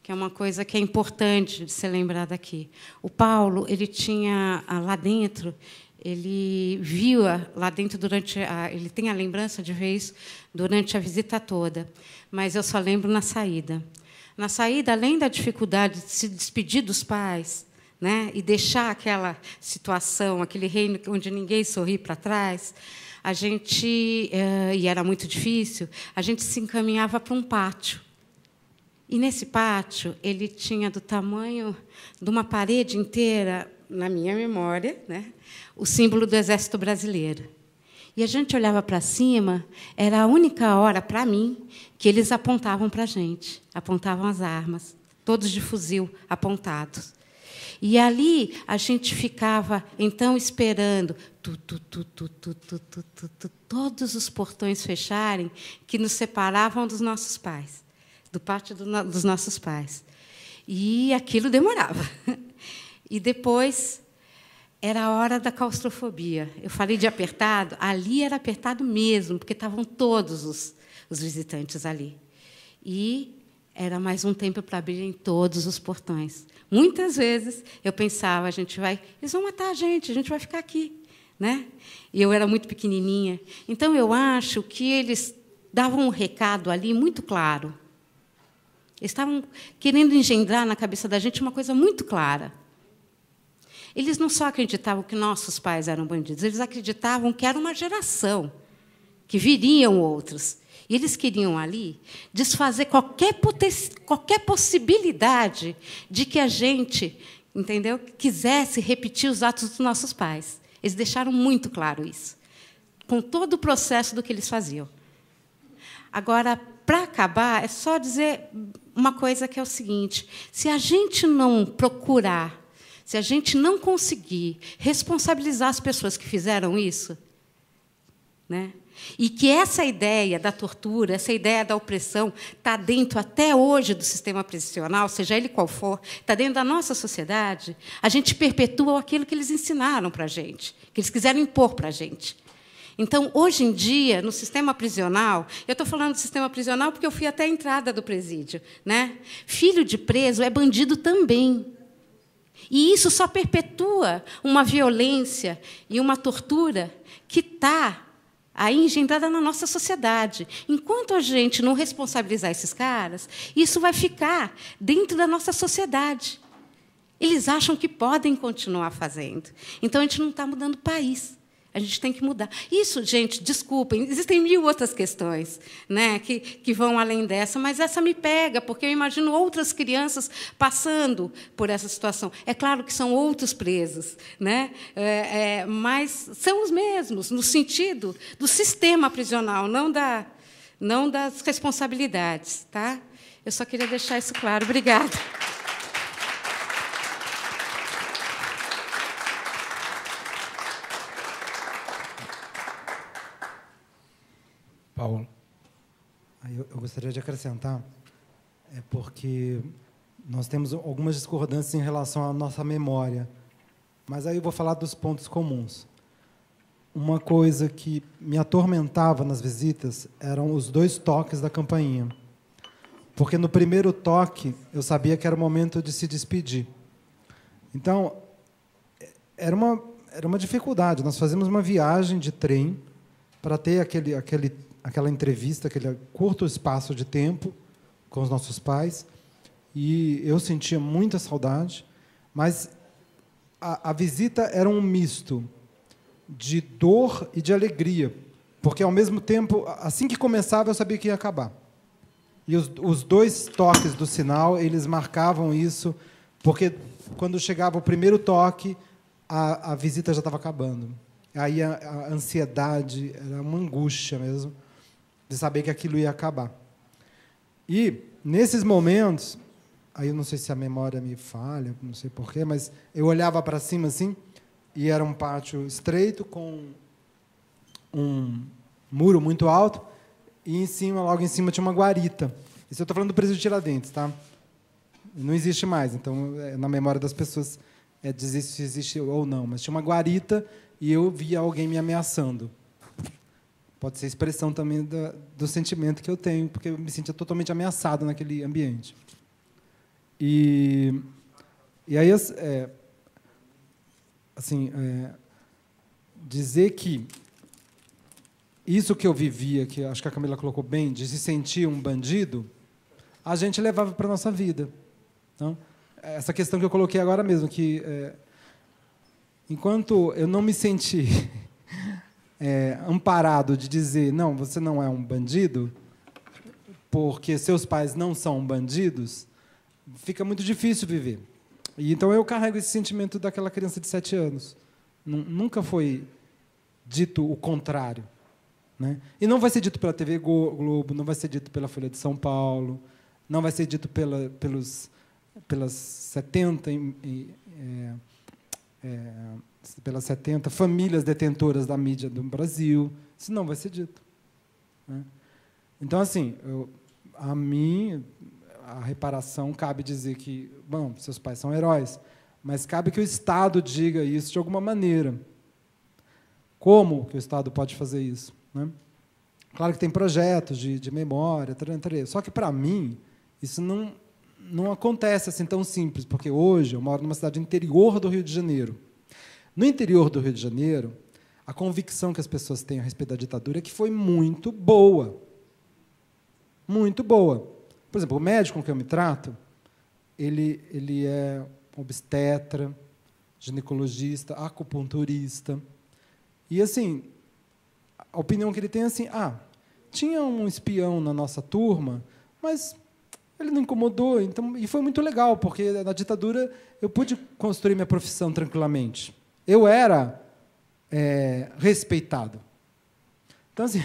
que é uma coisa que é importante de ser lembrada aqui. O Paulo, ele tinha lá dentro, ele viu lá dentro ele tem a lembrança de ver isso durante a visita toda, mas eu só lembro na saída. Na saída, além da dificuldade de se despedir dos pais, né, e deixar aquela situação, aquele reino onde ninguém sorri para trás, a gente, e era muito difícil, a gente se encaminhava para um pátio. E, nesse pátio, ele tinha do tamanho de uma parede inteira, na minha memória, né, o símbolo do Exército Brasileiro. E a gente olhava para cima, era a única hora, para mim, que eles apontavam para a gente, apontavam as armas, todos de fuzil apontados. E ali a gente ficava, então, esperando todos os portões fecharem que nos separavam dos nossos pais, do pátio dos nossos pais. E aquilo demorava. E depois era a hora da claustrofobia. Eu falei de apertado, ali era apertado mesmo, porque estavam todos os visitantes ali. E era mais um tempo para abrirem todos os portões. Muitas vezes eu pensava, eles vão matar a gente vai ficar aqui, né? E eu era muito pequenininha. Então eu acho que eles davam um recado ali muito claro. Eles estavam querendo engendrar na cabeça da gente uma coisa muito clara. Eles não só acreditavam que nossos pais eram bandidos, eles acreditavam que era uma geração, que viriam outros. E eles queriam ali desfazer qualquer possibilidade de que a gente, entendeu, quisesse repetir os atos dos nossos pais. Eles deixaram muito claro isso, com todo o processo do que eles faziam. Agora, para acabar, é só dizer uma coisa que é o seguinte: se a gente não procurar, se a gente não conseguir responsabilizar as pessoas que fizeram isso, né, e que essa ideia da tortura, essa ideia da opressão está dentro, até hoje, do sistema prisional, seja ele qual for, está dentro da nossa sociedade, a gente perpetua aquilo que eles ensinaram para a gente, que eles quiseram impor para a gente. Então, hoje em dia, no sistema prisional, eu estou falando do sistema prisional porque eu fui até a entrada do presídio, né? Filho de preso é bandido também. E isso só perpetua uma violência e uma tortura que está aí engendrada na nossa sociedade. Enquanto a gente não responsabilizar esses caras, isso vai ficar dentro da nossa sociedade. Eles acham que podem continuar fazendo. Então, a gente não está mudando o país. A gente tem que mudar. Isso, gente, desculpem, existem 1000 outras questões, né, que vão além dessa, mas essa me pega, porque eu imagino outras crianças passando por essa situação. É claro que são outros presos, né, mas são os mesmos, no sentido do sistema prisional, não das responsabilidades. Tá? Eu só queria deixar isso claro. Obrigada. Paulo. Eu gostaria de acrescentar, porque nós temos algumas discordâncias em relação à nossa memória, mas aí eu vou falar dos pontos comuns. Uma coisa que me atormentava nas visitas eram os 2 toques da campainha, porque no primeiro toque eu sabia que era o momento de se despedir. Então, era uma dificuldade. Nós fazíamos uma viagem de trem para ter aquela entrevista, aquele curto espaço de tempo com os nossos pais, e eu sentia muita saudade, mas a visita era um misto de dor e de alegria, porque, ao mesmo tempo, assim que começava, eu sabia que ia acabar. E os 2 toques do sinal, eles marcavam isso, porque, quando chegava o primeiro toque, a visita já estava acabando. Aí a ansiedade, era uma angústia mesmo, de saber que aquilo ia acabar. E, nesses momentos, aí eu não sei se a memória me falha, não sei porquê, mas eu olhava para cima assim, e era um pátio estreito, com um muro muito alto, e logo em cima tinha uma guarita. Isso eu estou falando do presídio de Tiradentes, tá? Não existe mais, então, na memória das pessoas, dizer se existe ou não, mas tinha uma guarita e eu via alguém me ameaçando. Pode ser expressão também do sentimento que eu tenho, porque eu me sentia totalmente ameaçado naquele ambiente. E aí, assim, dizer que isso que eu vivia, que acho que a Camila colocou bem, de se sentir um bandido, a gente levava para a nossa vida. Então, essa questão que eu coloquei agora mesmo, que enquanto eu não me senti amparado de dizer, não, você não é um bandido, porque seus pais não são bandidos, fica muito difícil viver. E então eu carrego esse sentimento daquela criança de 7 anos. Nunca foi dito o contrário, né? E não vai ser dito pela TV Globo, não vai ser dito pela Folha de São Paulo, não vai ser dito pelas 70 pelas 70 famílias detentoras da mídia do Brasil. Isso não vai ser dito, né? Então, assim, a mim, a reparação, cabe dizer que, bom, seus pais são heróis, mas cabe que o Estado diga isso de alguma maneira. Como que o Estado pode fazer isso, né? Claro que tem projetos de memória, só que, para mim, isso não acontece assim tão simples, porque hoje eu moro numa cidade interior do Rio de Janeiro. No interior do Rio de Janeiro, a convicção que as pessoas têm a respeito da ditadura é que foi muito boa. Muito boa. Por exemplo, o médico com quem eu me trato, ele é obstetra, ginecologista, acupunturista. E, assim, a opinião que ele tem é assim, tinha um espião na nossa turma, mas ele não incomodou, então, e foi muito legal, porque na ditadura eu pude construir minha profissão tranquilamente. Eu era respeitado. Então, assim,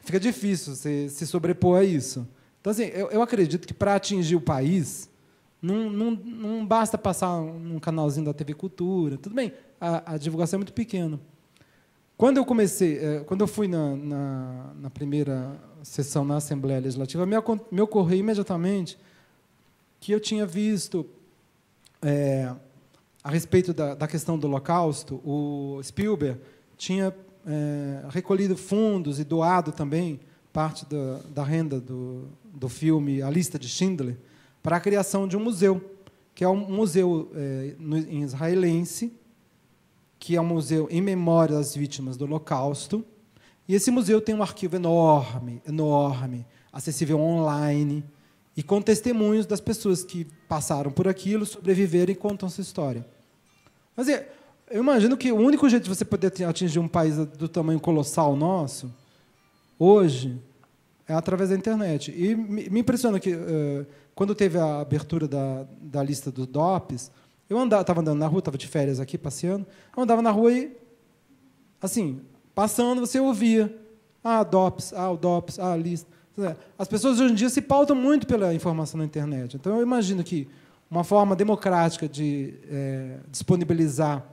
fica difícil você se sobrepor a isso. Então, assim, eu acredito que, para atingir o país, não basta passar num canalzinho da TV Cultura. Tudo bem, a divulgação é muito pequena. Quando eu fui na primeira sessão na Assembleia Legislativa, me ocorreu imediatamente que eu tinha visto, a respeito da questão do Holocausto, o Spielberg tinha recolhido fundos e doado também parte da renda do filme A Lista de Schindler para a criação de um museu, que é um museu em israelense, que é um museu em memória das vítimas do Holocausto. E esse museu tem um arquivo enorme, enorme, acessível online, e com testemunhos das pessoas que passaram por aquilo, sobreviveram e contam sua história. Mas eu imagino que o único jeito de você poder atingir um país do tamanho colossal nosso, hoje, é através da internet. E me impressiona que, quando teve a abertura da lista dos DOPS, eu estava andando na rua, estava de férias aqui, passeando, eu andava na rua e, assim, passando, você ouvia, DOPS, o DOPS, a lista. As pessoas, hoje em dia, se pautam muito pela informação na internet. Então, eu imagino que uma forma democrática de disponibilizar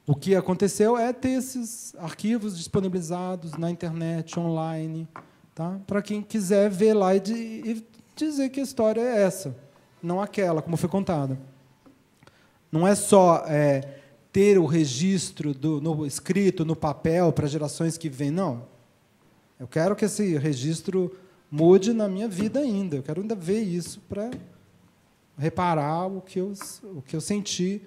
o que aconteceu é ter esses arquivos disponibilizados na internet, online, tá? Para quem quiser ver lá e dizer que a história é essa, não aquela, como foi contada. Não é só ter o registro escrito no papel para gerações que vêm, não. Eu quero que esse registro mude na minha vida ainda. Eu quero ainda ver isso para reparar o que eu senti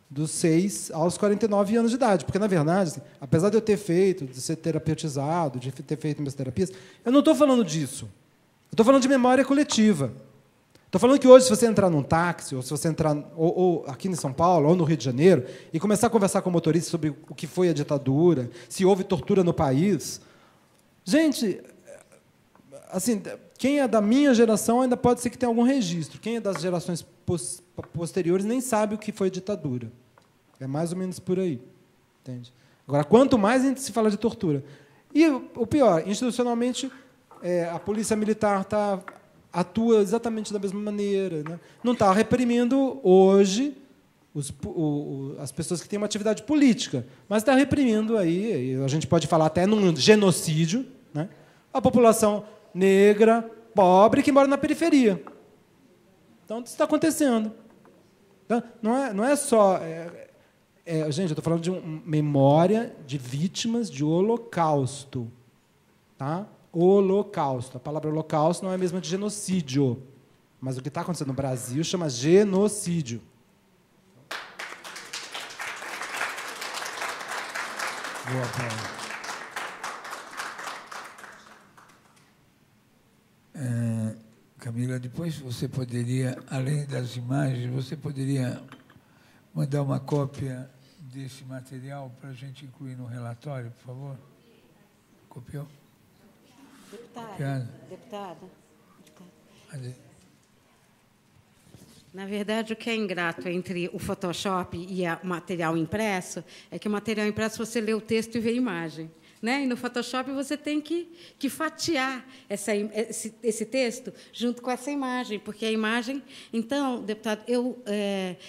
dos 6 aos 49 anos de idade. Porque, na verdade, assim, apesar de eu ter feito, de ser terapeutizado, de ter feito minhas terapias, eu não estou falando disso. Eu estou falando de memória coletiva. Estou falando que hoje, se você entrar num táxi, ou se você entrar ou aqui em São Paulo, ou no Rio de Janeiro, e começar a conversar com o motorista sobre o que foi a ditadura, se houve tortura no país, gente, assim, quem é da minha geração ainda pode ser que tenha algum registro. Quem é das gerações posteriores nem sabe o que foi ditadura. É mais ou menos por aí. Entende? Agora, quanto mais a gente se fala de tortura. E o pior, institucionalmente, a polícia militar atua exatamente da mesma maneira, né? Não está reprimindo hoje as pessoas que têm uma atividade política, mas está reprimindo aí, a gente pode falar até num genocídio, né? A população negra, pobre, que mora na periferia. Então, isso está acontecendo. Não é só... gente, eu estou falando de memória de vítimas de Holocausto. Tá? Holocausto. A palavra holocausto não é a mesma de genocídio, Mas o que está acontecendo no Brasil chama genocídio. Boa, Paulo. Camila, depois você poderia, além das imagens, você poderia mandar uma cópia desse material para a gente incluir no relatório, por favor? Copiou? Deputada. Cadê? Na verdade, o que é ingrato entre o Photoshop e o material impresso é que o material impresso você lê o texto e vê a imagem. Né? E no Photoshop você tem que fatiar esse texto junto com essa imagem, porque a imagem... Então, deputado,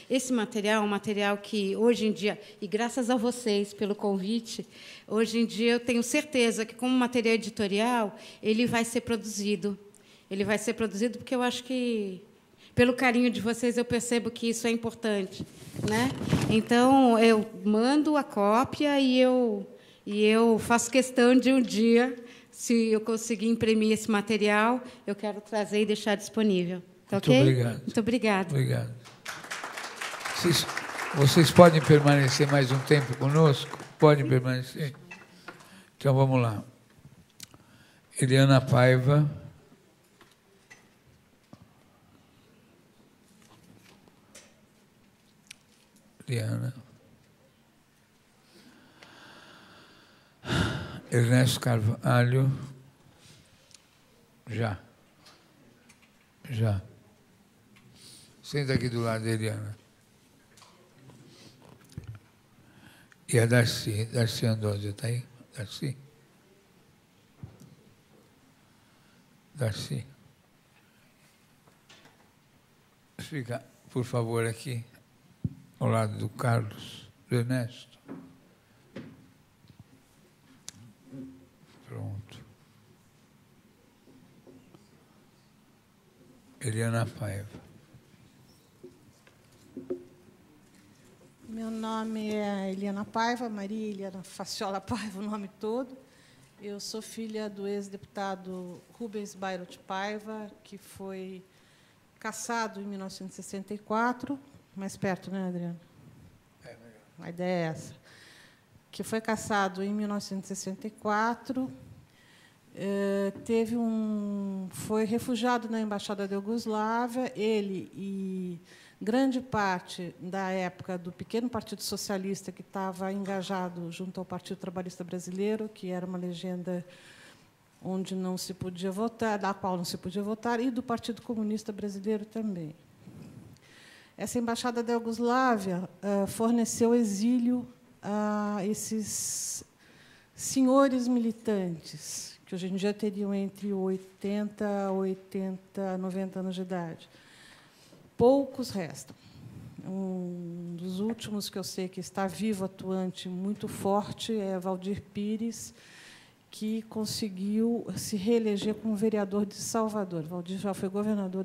esse material é um material que, hoje em dia, e graças a vocês pelo convite, hoje em dia eu tenho certeza que, como material editorial, ele vai ser produzido. Ele vai ser produzido porque eu acho que, pelo carinho de vocês, eu percebo que isso é importante. Né? Então, eu mando a cópia e eu faço questão de um dia, se eu conseguir imprimir esse material, eu quero trazer e deixar disponível. Tá ok? Muito obrigado. Muito obrigada. Obrigado. Vocês podem permanecer mais um tempo conosco? Podem permanecer? Então, vamos lá. Eliana Paiva. Eliana. Ernesto Carvalho. Já. Senta aqui do lado da Eliana. E a Darcy. Darcy Andósia, está aí? Darcy. Fica, por favor, aqui, ao lado do Carlos, do Ernesto. Pronto. Eliana Paiva. Meu nome é Eliana Paiva, Maria Eliana Faciola Paiva, o nome todo. Eu sou filha do ex-deputado Rubens Bairot Paiva, que foi cassado em 1964, mais perto, né, Adriano? A ideia é essa. Que foi cassado em 1964, foi refugiado na Embaixada da Iugoslávia, ele e grande parte da época do pequeno Partido Socialista, que estava engajado junto ao Partido Trabalhista Brasileiro, que era uma legenda onde não se podia votar, da qual não se podia votar, e do Partido Comunista Brasileiro também. Essa Embaixada da Iugoslávia forneceu exílio a esses senhores militantes, que hoje em dia teriam entre 90 anos de idade. Poucos restam. Um dos últimos que eu sei que está vivo, atuante, muito forte, é Valdir Pires, que conseguiu se reeleger como vereador de Salvador. Valdir já foi governador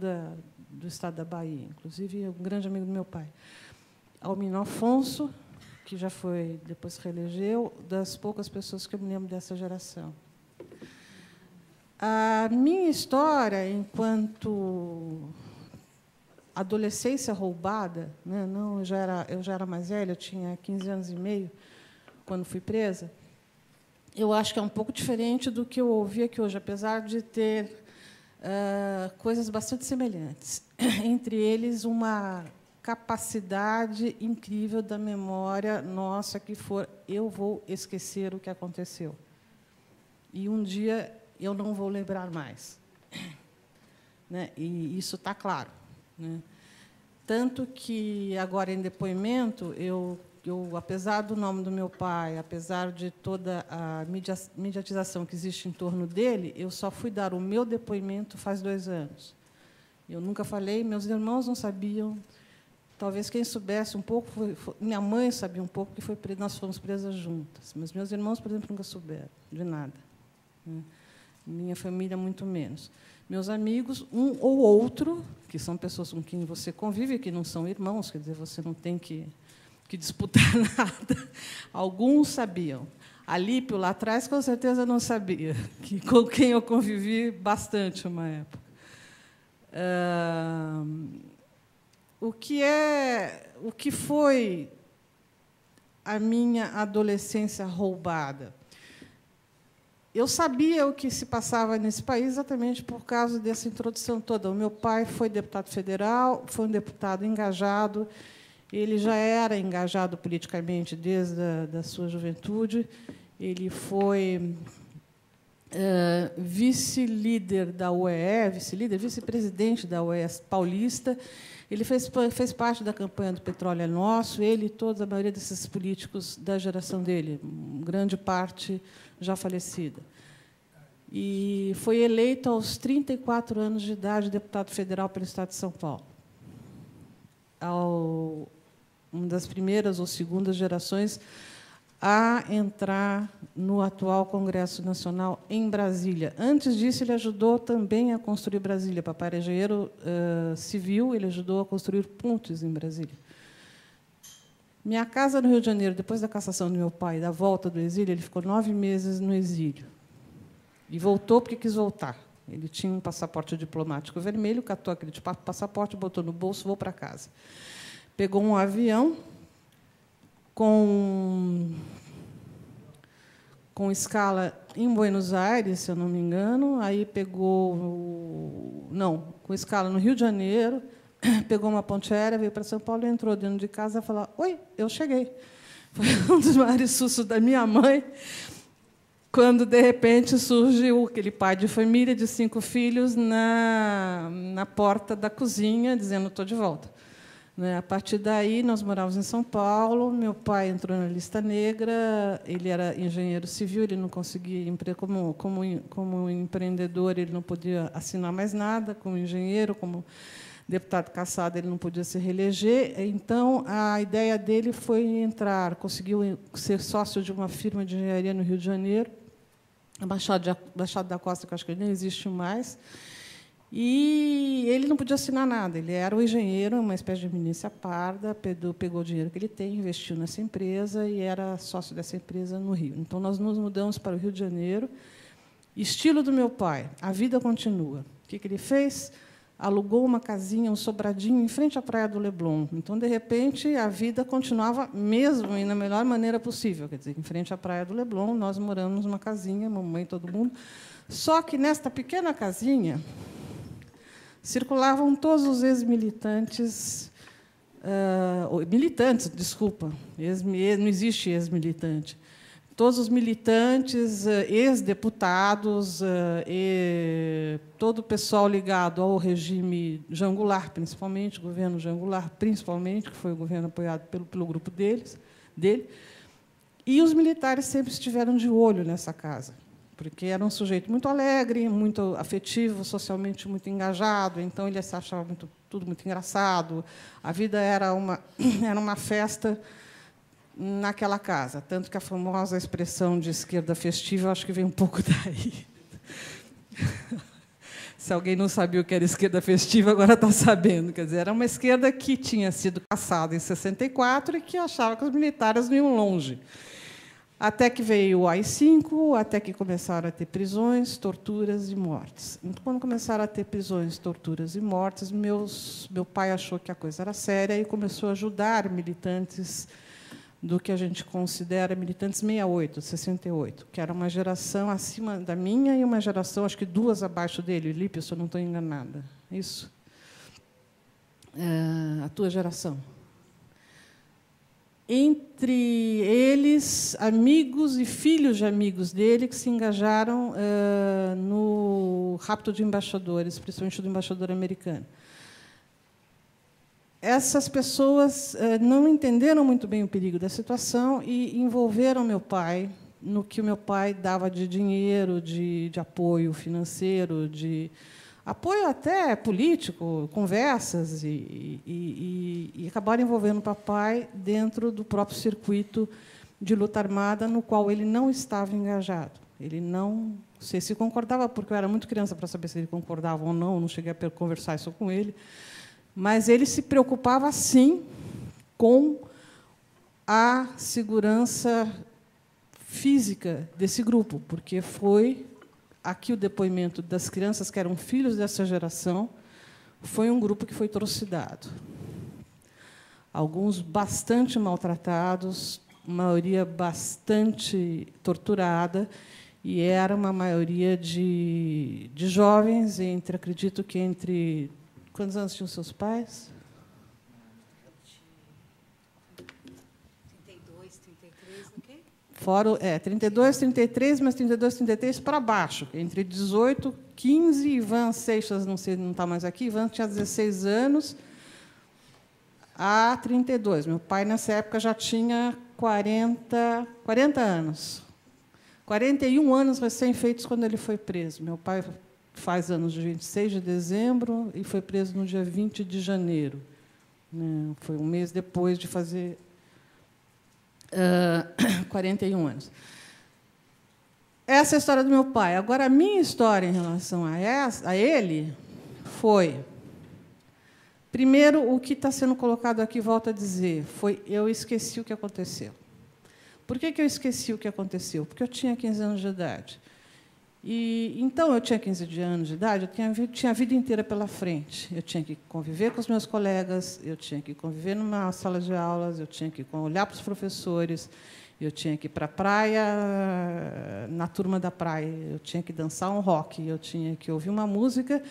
do estado da Bahia, inclusive um grande amigo do meu pai. Almino Afonso, que já foi, depois se reelegeu, das poucas pessoas que eu me lembro dessa geração. A minha história, enquanto adolescência roubada, né? Não, eu já era mais velha, eu tinha 15 anos e meio, quando fui presa, eu acho que é um pouco diferente do que eu ouvi aqui hoje, apesar de ter coisas bastante semelhantes. Entre eles, uma capacidade incrível da memória nossa, que for, eu vou esquecer o que aconteceu. E um dia eu não vou lembrar mais. Né? E isso está claro. Né? Tanto que, agora, em depoimento, eu, apesar do nome do meu pai, apesar de toda a mediatização que existe em torno dele, eu só fui dar o meu depoimento faz 2 anos. Eu nunca falei, meus irmãos não sabiam. Talvez quem soubesse um pouco, minha mãe sabia um pouco, porque nós fomos presas juntas. Mas meus irmãos, por exemplo, nunca souberam de nada. Né? Minha família, muito menos. Meus amigos, um ou outro, que são pessoas com quem você convive, que não são irmãos, quer dizer, você não tem que disputar nada. Alguns sabiam. Alípio, lá atrás, com certeza não sabia, com quem eu convivi bastante uma época. O que foi a minha adolescência roubada? Eu sabia o que se passava nesse país exatamente por causa dessa introdução toda. O meu pai foi deputado federal, foi um deputado engajado, ele já era engajado politicamente desde a sua juventude, ele foi vice-líder da UEE, vice-presidente da UEE paulista. Ele fez parte da campanha do Petróleo é Nosso, ele e toda a maioria desses políticos da geração dele, grande parte já falecida. E foi eleito aos 34 anos de idade deputado federal pelo Estado de São Paulo. Uma das primeiras ou segundas gerações a entrar no atual Congresso Nacional em Brasília. Antes disso, ele ajudou também a construir Brasília. Papai era engenheiro civil, ele ajudou a construir pontes em Brasília. Minha casa no Rio de Janeiro, depois da cassação do meu pai, da volta do exílio, ele ficou 9 meses no exílio. E voltou porque quis voltar. Ele tinha um passaporte diplomático vermelho, catou aquele passaporte, botou no bolso, vou para casa. Pegou um avião com escala em Buenos Aires, se eu não me engano, aí pegou... Não, com escala no Rio de Janeiro, pegou uma ponte aérea, veio para São Paulo, entrou dentro de casa e falou: oi, eu cheguei. Foi um dos maiores sustos da minha mãe, quando, de repente, surgiu aquele pai de família de 5 filhos na porta da cozinha, dizendo: estou de volta. A partir daí, nós morávamos em São Paulo, meu pai entrou na lista negra, ele era engenheiro civil, ele não conseguia emprego como empreendedor, ele não podia assinar mais nada, como engenheiro, como deputado cassado, ele não podia se reeleger. Então, a ideia dele foi conseguiu ser sócio de uma firma de engenharia no Rio de Janeiro, a Baixada da Costa, que eu acho que nem existe mais. E ele não podia assinar nada. Ele era um engenheiro, uma espécie de milícia parda, pegou o dinheiro que ele tem, investiu nessa empresa e era sócio dessa empresa no Rio. Então, nós nos mudamos para o Rio de Janeiro. Estilo do meu pai, a vida continua. O que ele fez? Alugou uma casinha, um sobradinho, em frente à Praia do Leblon. Então, de repente, a vida continuava mesmo e na melhor maneira possível. Quer dizer, em frente à Praia do Leblon, nós moramos numa casinha, mamãe, todo mundo. Só que, nesta pequena casinha, circulavam todos os ex-militantes, desculpa, não existe ex-militante, todos os militantes, ex-deputados, todo o pessoal ligado ao regime João Goulart, principalmente, o governo João Goulart, principalmente, que foi o governo apoiado pelo grupo dele, e os militares sempre estiveram de olho nessa casa, porque era um sujeito muito alegre, muito afetivo, socialmente muito engajado, então ele se achava tudo muito engraçado. A vida era uma festa naquela casa, tanto que a famosa expressão de esquerda festiva, eu acho que vem um pouco daí. Se alguém não sabia o que era esquerda festiva, agora está sabendo. Quer dizer, era uma esquerda que tinha sido caçada em 64 e que achava que os militares não iam longe. Até que veio o AI-5, até que começaram a ter prisões, torturas e mortes. Então, quando começaram a ter prisões, torturas e mortes, meu pai achou que a coisa era séria e começou a ajudar militantes do que a gente considera militantes 68, 68, que era uma geração acima da minha e uma geração, acho que 2 abaixo dele, Lípia, se eu não estou enganada. Isso? A tua geração. Entre eles, amigos e filhos de amigos dele que se engajaram no rapto de embaixadores, principalmente do embaixador americano. Essas pessoas não entenderam muito bem o perigo da situação e envolveram meu pai no que o meu pai dava de dinheiro, de apoio financeiro, de apoio até político, conversas, e acabaram envolvendo o papai dentro do próprio circuito de luta armada, no qual ele não estava engajado. Ele não sei se concordava, porque eu era muito criança para saber se ele concordava ou não cheguei a conversar isso com ele, mas ele se preocupava, sim, com a segurança física desse grupo, porque foi aqui o depoimento das crianças que eram filhos dessa geração, foi um grupo que foi trucidado. Alguns bastante maltratados, maioria bastante torturada, e era uma maioria de jovens, acredito que entre... Quantos anos tinham seus pais? 32, 33, ok? Fora, 32, 33, mas 32, 33 para baixo, entre 18, 15, Ivan Seixas, não sei, não está mais aqui, Ivan tinha 16 anos, a 32. Meu pai, nessa época, já tinha 40 anos. 41 anos recém-feitos quando ele foi preso. Meu pai faz anos de 26 de dezembro e foi preso no dia 20 de janeiro. Foi um mês depois de fazer 41 anos. Essa é a história do meu pai. Agora, a minha história em relação a ele foi... Primeiro, o que está sendo colocado aqui, volto a dizer, foi eu esqueci o que aconteceu. Por que eu esqueci o que aconteceu? Porque eu tinha 15 anos de idade. Então, eu tinha 15 anos de idade, eu tinha a vida inteira pela frente. Eu tinha que conviver com os meus colegas, eu tinha que conviver numa sala de aulas, eu tinha que olhar para os professores, eu tinha que ir para a praia, na turma da praia, eu tinha que dançar um rock, eu tinha que ouvir uma música,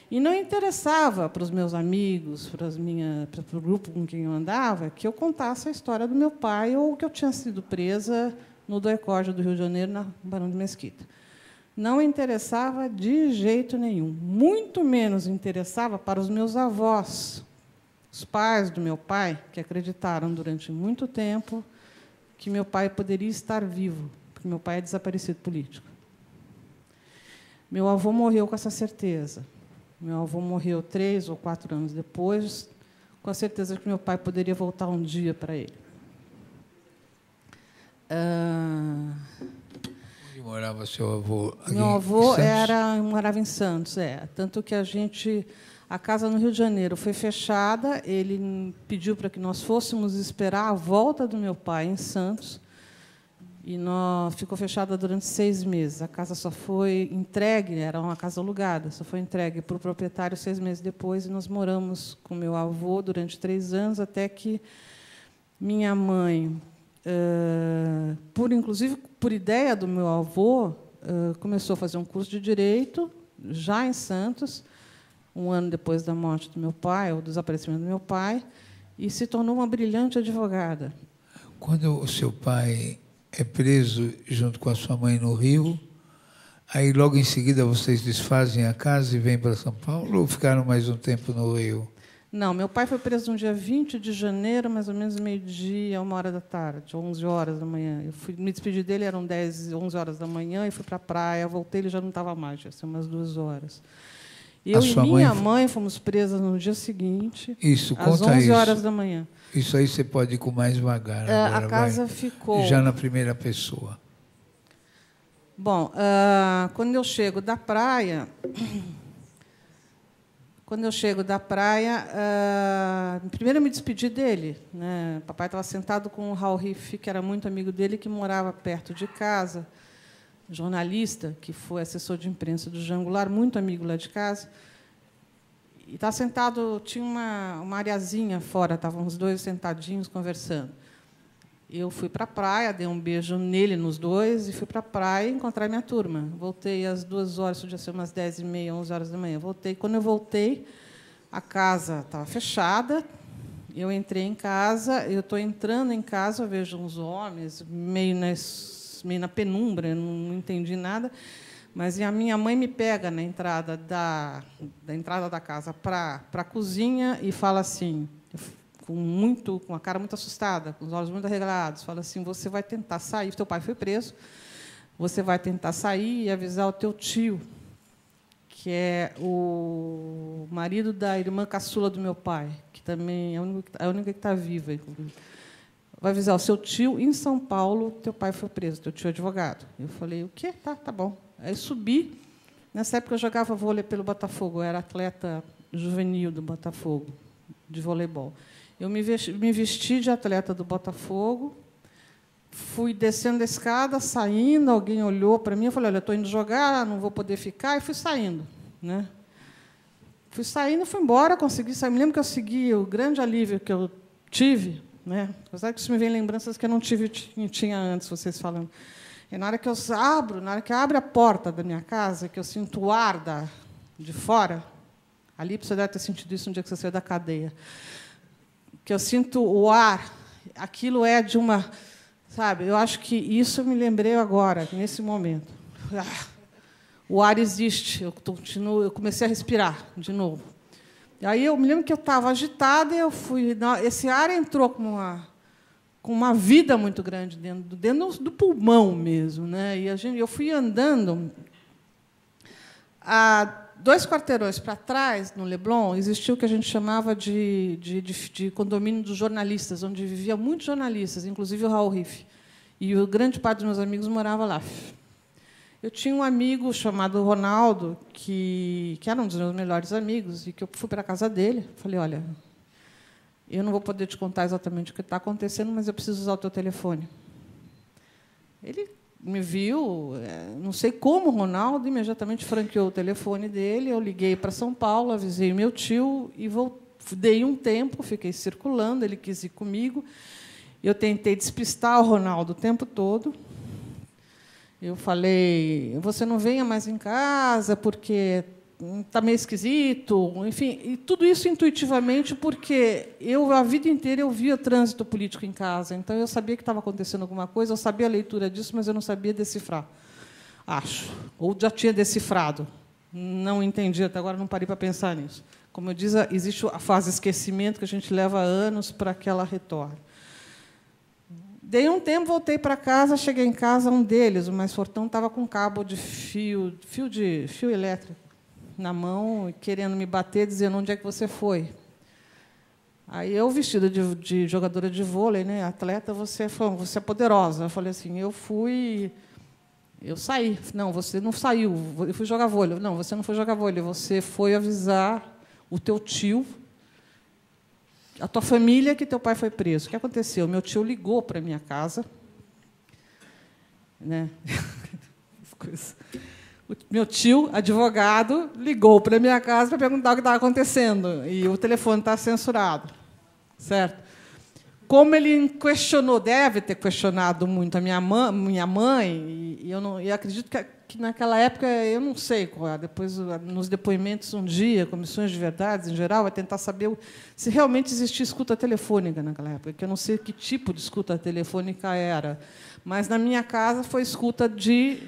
e não interessava para os meus amigos, para o grupo com quem eu andava, que eu contasse a história do meu pai ou que eu tinha sido presa no Doicórdia do Rio de Janeiro, na Barão de Mesquita. Não interessava de jeito nenhum. Muito menos interessava para os meus avós, os pais do meu pai, que acreditaram durante muito tempo que meu pai poderia estar vivo, porque meu pai é desaparecido político. Meu avô morreu com essa certeza. Meu avô morreu 3 ou 4 anos depois, com a certeza que meu pai poderia voltar um dia para ele. Onde morava seu avô? Meu avô morava em Santos, tanto que a casa no Rio de Janeiro foi fechada, ele pediu para que nós fôssemos esperar a volta do meu pai em Santos, e ficou fechada durante 6 meses. A casa só foi entregue, era uma casa alugada, só foi entregue para o proprietário 6 meses depois, e nós moramos com meu avô durante 3 anos, até que minha mãe, inclusive por ideia do meu avô, começou a fazer um curso de Direito, já em Santos, um ano depois da morte do meu pai, ou do desaparecimento do meu pai, e se tornou uma brilhante advogada. Quando o seu pai é preso junto com a sua mãe no Rio, aí logo em seguida vocês desfazem a casa e vêm para São Paulo, ou ficaram mais um tempo no Rio? Não, meu pai foi preso no dia 20 de janeiro, mais ou menos meio-dia, 1h da tarde, 11 horas da manhã. Me despedi dele, eram 10, 11 horas da manhã, e fui para a praia, voltei, ele já não estava mais, já são umas 2 horas. Eu e minha mãe fomos presas no dia seguinte, às 11 horas da manhã. Isso aí você pode ir com mais devagar. Agora, a casa ficou... Já na primeira pessoa. Bom, quando eu chego da praia... primeiro eu me despedi dele. O papai estava sentado com o Raul Riff, que era muito amigo dele, que morava perto de casa, jornalista, que foi assessor de imprensa do Jangular, muito amigo lá de casa. E estava sentado, tinha uma areazinha fora, estavam os dois sentadinhos conversando. Eu fui para a praia, dei um beijo nele, nos dois, e fui para a praia encontrar minha turma. Voltei às 2 horas, podia ser umas 10h30, 11 horas da manhã. Voltei. Quando eu voltei, a casa estava fechada. Eu entrei em casa, eu estou entrando em casa, eu vejo uns homens meio na penumbra, eu não entendi nada. Mas a minha mãe me pega na entrada da entrada da casa para a cozinha e fala assim, com a cara muito assustada, com os olhos muito arregalados, fala assim: você vai tentar sair, teu pai foi preso, você vai tentar sair e avisar o teu tio, que é o marido da irmã caçula do meu pai, que também é a única que está viva. Vai avisar o seu tio, em São Paulo, teu pai foi preso, teu tio é advogado. Eu falei: o quê? Tá bom. Aí subi. Nessa época eu jogava vôlei pelo Botafogo, eu era atleta juvenil do Botafogo, de voleibol. Eu me vesti de atleta do Botafogo, fui descendo a escada, saindo, alguém olhou para mim, eu falei: olha, estou indo jogar, não vou poder ficar, e fui saindo. Fui saindo, fui embora, consegui sair. Me lembro que eu segui o grande alívio que eu tive, né? Apesar que isso me vem lembranças que eu não tinha antes, vocês falando. E na hora que abre a porta da minha casa, que eu sinto o ar de fora, ali você deve ter sentido isso no dia que você saiu da cadeia, que eu sinto o ar, aquilo é de uma, sabe? Eu acho que isso eu me lembrei agora, nesse momento. O ar existe, eu comecei a respirar de novo. E aí eu me lembro que eu estava agitada e eu fui. Esse ar entrou com uma vida muito grande dentro do pulmão mesmo, né? E eu fui andando. A 2 quarteirões para trás, no Leblon, existia o que a gente chamava de condomínio dos jornalistas, onde viviam muitos jornalistas, inclusive o Raul Riff. E a grande parte dos meus amigos morava lá. Eu tinha um amigo chamado Ronaldo, que era um dos meus melhores amigos, e que eu fui para a casa dele. Falei, olha, eu não vou poder te contar exatamente o que está acontecendo, mas eu preciso usar o teu telefone. Ele me viu, não sei como, o Ronaldo imediatamente franqueou o telefone dele, eu liguei para São Paulo, avisei meu tio e dei um tempo, fiquei circulando, ele quis ir comigo. Eu tentei despistar o Ronaldo o tempo todo. Eu falei, você não venha mais em casa porque está meio esquisito, enfim, e tudo isso intuitivamente, porque a vida inteira eu via trânsito político em casa, então eu sabia que estava acontecendo alguma coisa, eu sabia a leitura disso, mas eu não sabia decifrar, acho, ou já tinha decifrado, não entendi, até agora não parei para pensar nisso. Como eu disse, existe a fase de esquecimento, que a gente leva anos para que ela retorne. Dei um tempo, voltei para casa, cheguei em casa, um deles, o mais fortão, estava com um cabo de fio elétrico na mão, querendo me bater, dizendo, onde é que você foi? Aí eu, vestida de jogadora de vôlei, né, atleta, você é poderosa. Eu falei assim, eu saí. Não, você não saiu, eu fui jogar vôlei. Não, você não foi jogar vôlei, você foi avisar o teu tio, a tua família, que teu pai foi preso. O que aconteceu? Meu tio ligou para a minha casa, né? O meu tio, advogado, ligou para a minha casa para perguntar o que estava acontecendo. E o telefone está censurado. Certo? Como ele questionou, deve ter questionado muito a minha mãe, e eu acredito que naquela época, eu não sei, depois, nos depoimentos, um dia, comissões de verdades, em geral, vai tentar saber se realmente existia escuta telefônica naquela época, que eu não sei que tipo de escuta telefônica era. Mas, na minha casa, foi escuta de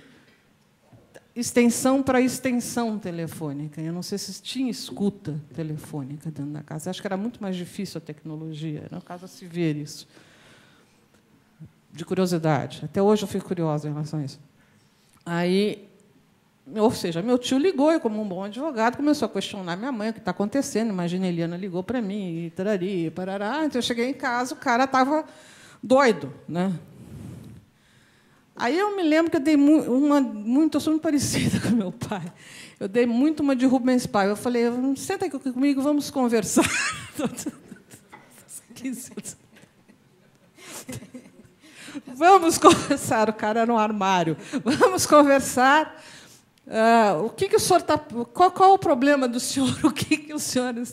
extensão para extensão telefônica. Eu não sei se tinha escuta telefônica dentro da casa. Acho que era muito mais difícil a tecnologia. Era um caso a se ver isso. De curiosidade. Até hoje eu fico curiosa em relação a isso. Aí, ou seja, meu tio ligou e, como um bom advogado, começou a questionar minha mãe o que está acontecendo. Imagina, a Eliana ligou para mim, e tarari, e parará. Então, eu cheguei em casa, o cara estava doido, né? Aí eu me lembro que eu dei eu sou muito parecida com meu pai. Eu dei muito uma de Rubens Pai. Eu falei, senta aqui comigo, vamos conversar. Vamos conversar. O cara era um armário. Vamos conversar. O que o senhor está? Qual é o problema do senhor?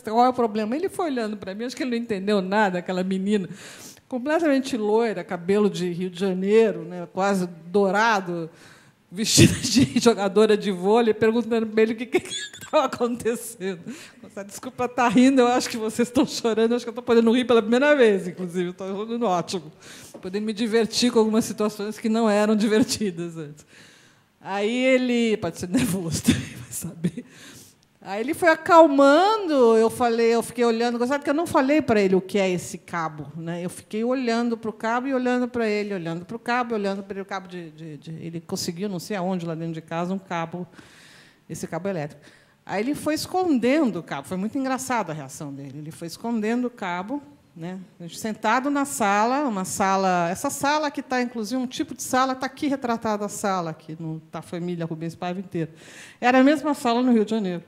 Qual é o problema? Ele foi olhando para mim, acho que ele não entendeu nada, aquela menina. Completamente loira, cabelo de Rio de Janeiro, né, quase dourado, vestida de jogadora de vôlei, perguntando para ele o que estava acontecendo. Desculpa estar rindo, eu acho que vocês estão chorando, eu acho que eu estou podendo rir pela primeira vez, inclusive, estou rindo ótimo, podendo me divertir com algumas situações que não eram divertidas antes. Aí ele, pode ser nervoso também, vai saber. Aí ele foi acalmando, eu fiquei olhando, sabe que eu não falei para ele o que é esse cabo, né? Eu fiquei olhando para o cabo e olhando para ele, olhando para o cabo, olhando para ele, o cabo ele conseguiu, não sei aonde, lá dentro de casa, esse cabo elétrico. Aí ele foi escondendo o cabo, foi muito engraçada a reação dele. Ele foi escondendo o cabo, né? A gente sentado na sala, essa sala que está, inclusive, um tipo de sala, está aqui retratada a sala, aqui está a família Rubens Paiva inteira. Era a mesma sala no Rio de Janeiro.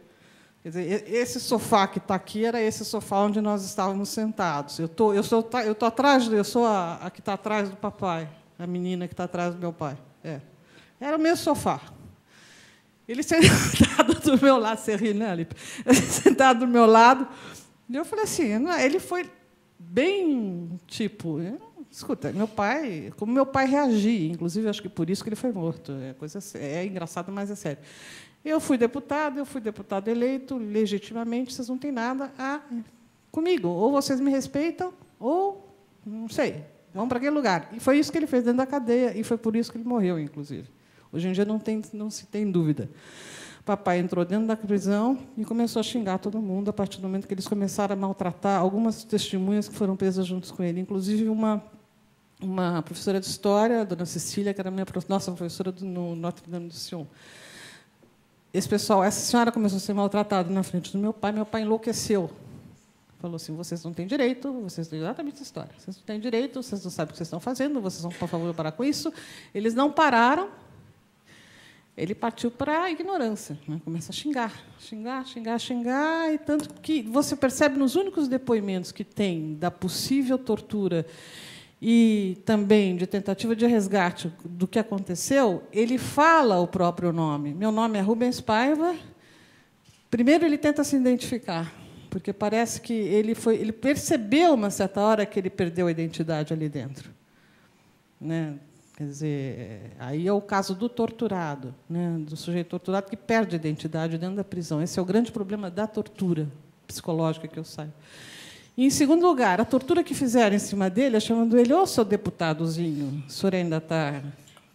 Quer dizer, esse sofá que está aqui era esse sofá onde nós estávamos sentados. Eu tô atrás, eu sou a que está atrás do papai, a menina que está atrás do meu pai. Era o mesmo sofá. Ele sentado do meu lado, você ri, né, Alipe? Sentado do meu lado, e eu falei assim, ele foi bem, tipo, escuta, meu pai, como meu pai reagia, inclusive, acho que por isso que ele foi morto, é engraçado, mas é sério. Eu fui deputado eleito, legitimamente, vocês não têm nada comigo, ou vocês me respeitam, ou, não sei, vão para aquele lugar. E foi isso que ele fez dentro da cadeia, e foi por isso que ele morreu, inclusive. Hoje em dia não se tem dúvida. Papai entrou dentro da prisão e começou a xingar todo mundo a partir do momento que eles começaram a maltratar algumas testemunhas que foram presas juntos com ele, inclusive uma professora de história, a dona Cecília, que era nossa professora no Notre Dame do Sion. Essa senhora começou a ser maltratada na frente do meu pai enlouqueceu. Falou assim, vocês não têm direito, vocês têm exatamente essa história. Vocês não têm direito, vocês não sabem o que vocês estão fazendo, vocês vão, por favor, parar com isso. Eles não pararam. Ele partiu para a ignorância, né? Começa a xingar, e tanto que você percebe nos únicos depoimentos que tem da possível tortura e também de tentativa de resgate do que aconteceu, ele fala o próprio nome. Meu nome é Rubens Paiva. Primeiro, ele tenta se identificar, porque parece que ele percebeu, uma certa hora, que ele perdeu a identidade ali dentro. Né? Quer dizer, aí é o caso do torturado, né? Do sujeito torturado que perde a identidade dentro da prisão. Esse é o grande problema da tortura psicológica que eu saio. E, em segundo lugar, a tortura que fizeram em cima dele, chamando ele, ô, seu deputadozinho, o senhor ainda está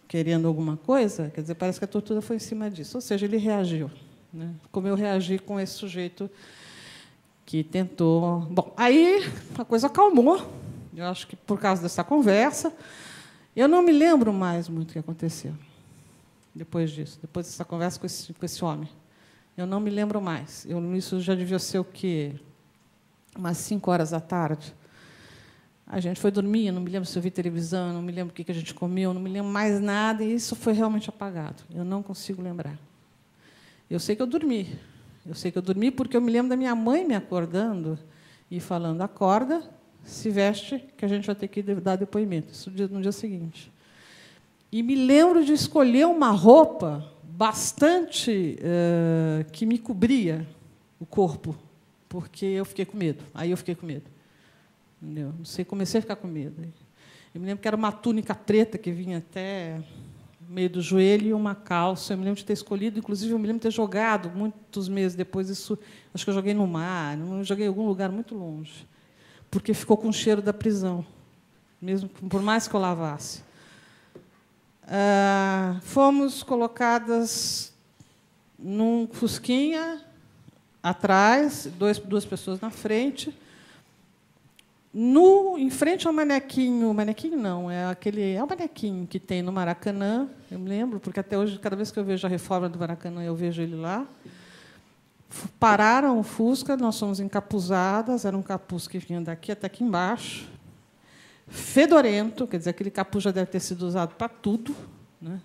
querendo alguma coisa? Quer dizer, parece que a tortura foi em cima disso. Ou seja, ele reagiu, né? Como eu reagi com esse sujeito que tentou... Bom, aí a coisa acalmou, eu acho que por causa dessa conversa. Eu não me lembro mais muito o que aconteceu depois disso, depois dessa conversa com esse homem. Eu não me lembro mais. Isso já devia ser o quê? Umas 5 horas da tarde. A gente foi dormir, não me lembro se eu vi televisão, não me lembro o que a gente comeu, não me lembro mais nada, e isso foi realmente apagado. Eu não consigo lembrar. Eu sei que eu dormi. Eu sei que eu dormi porque eu me lembro da minha mãe me acordando e falando, acorda, se veste, que a gente vai ter que dar depoimento. Isso no dia seguinte. E me lembro de escolher uma roupa bastante que me cobria o corpo, porque eu fiquei com medo. Aí eu fiquei com medo. Entendeu? Não sei, comecei a ficar com medo. Eu me lembro que era uma túnica preta que vinha até o meio do joelho e uma calça. Eu me lembro de ter escolhido, inclusive, eu me lembro de ter jogado, muitos meses depois, isso, acho que eu joguei no mar, eu joguei em algum lugar muito longe, porque ficou com o cheiro da prisão, mesmo por mais que eu lavasse. Fomos colocadas num fusquinha atrás, duas pessoas na frente. Em frente ao manequinho não, é o manequinho que tem no Maracanã, eu me lembro, porque até hoje, cada vez que eu vejo a reforma do Maracanã, eu vejo ele lá. Pararam o Fusca, nós fomos encapuzadas, era um capuz que vinha daqui até aqui embaixo, fedorento, quer dizer, aquele capuz já deve ter sido usado para tudo, né?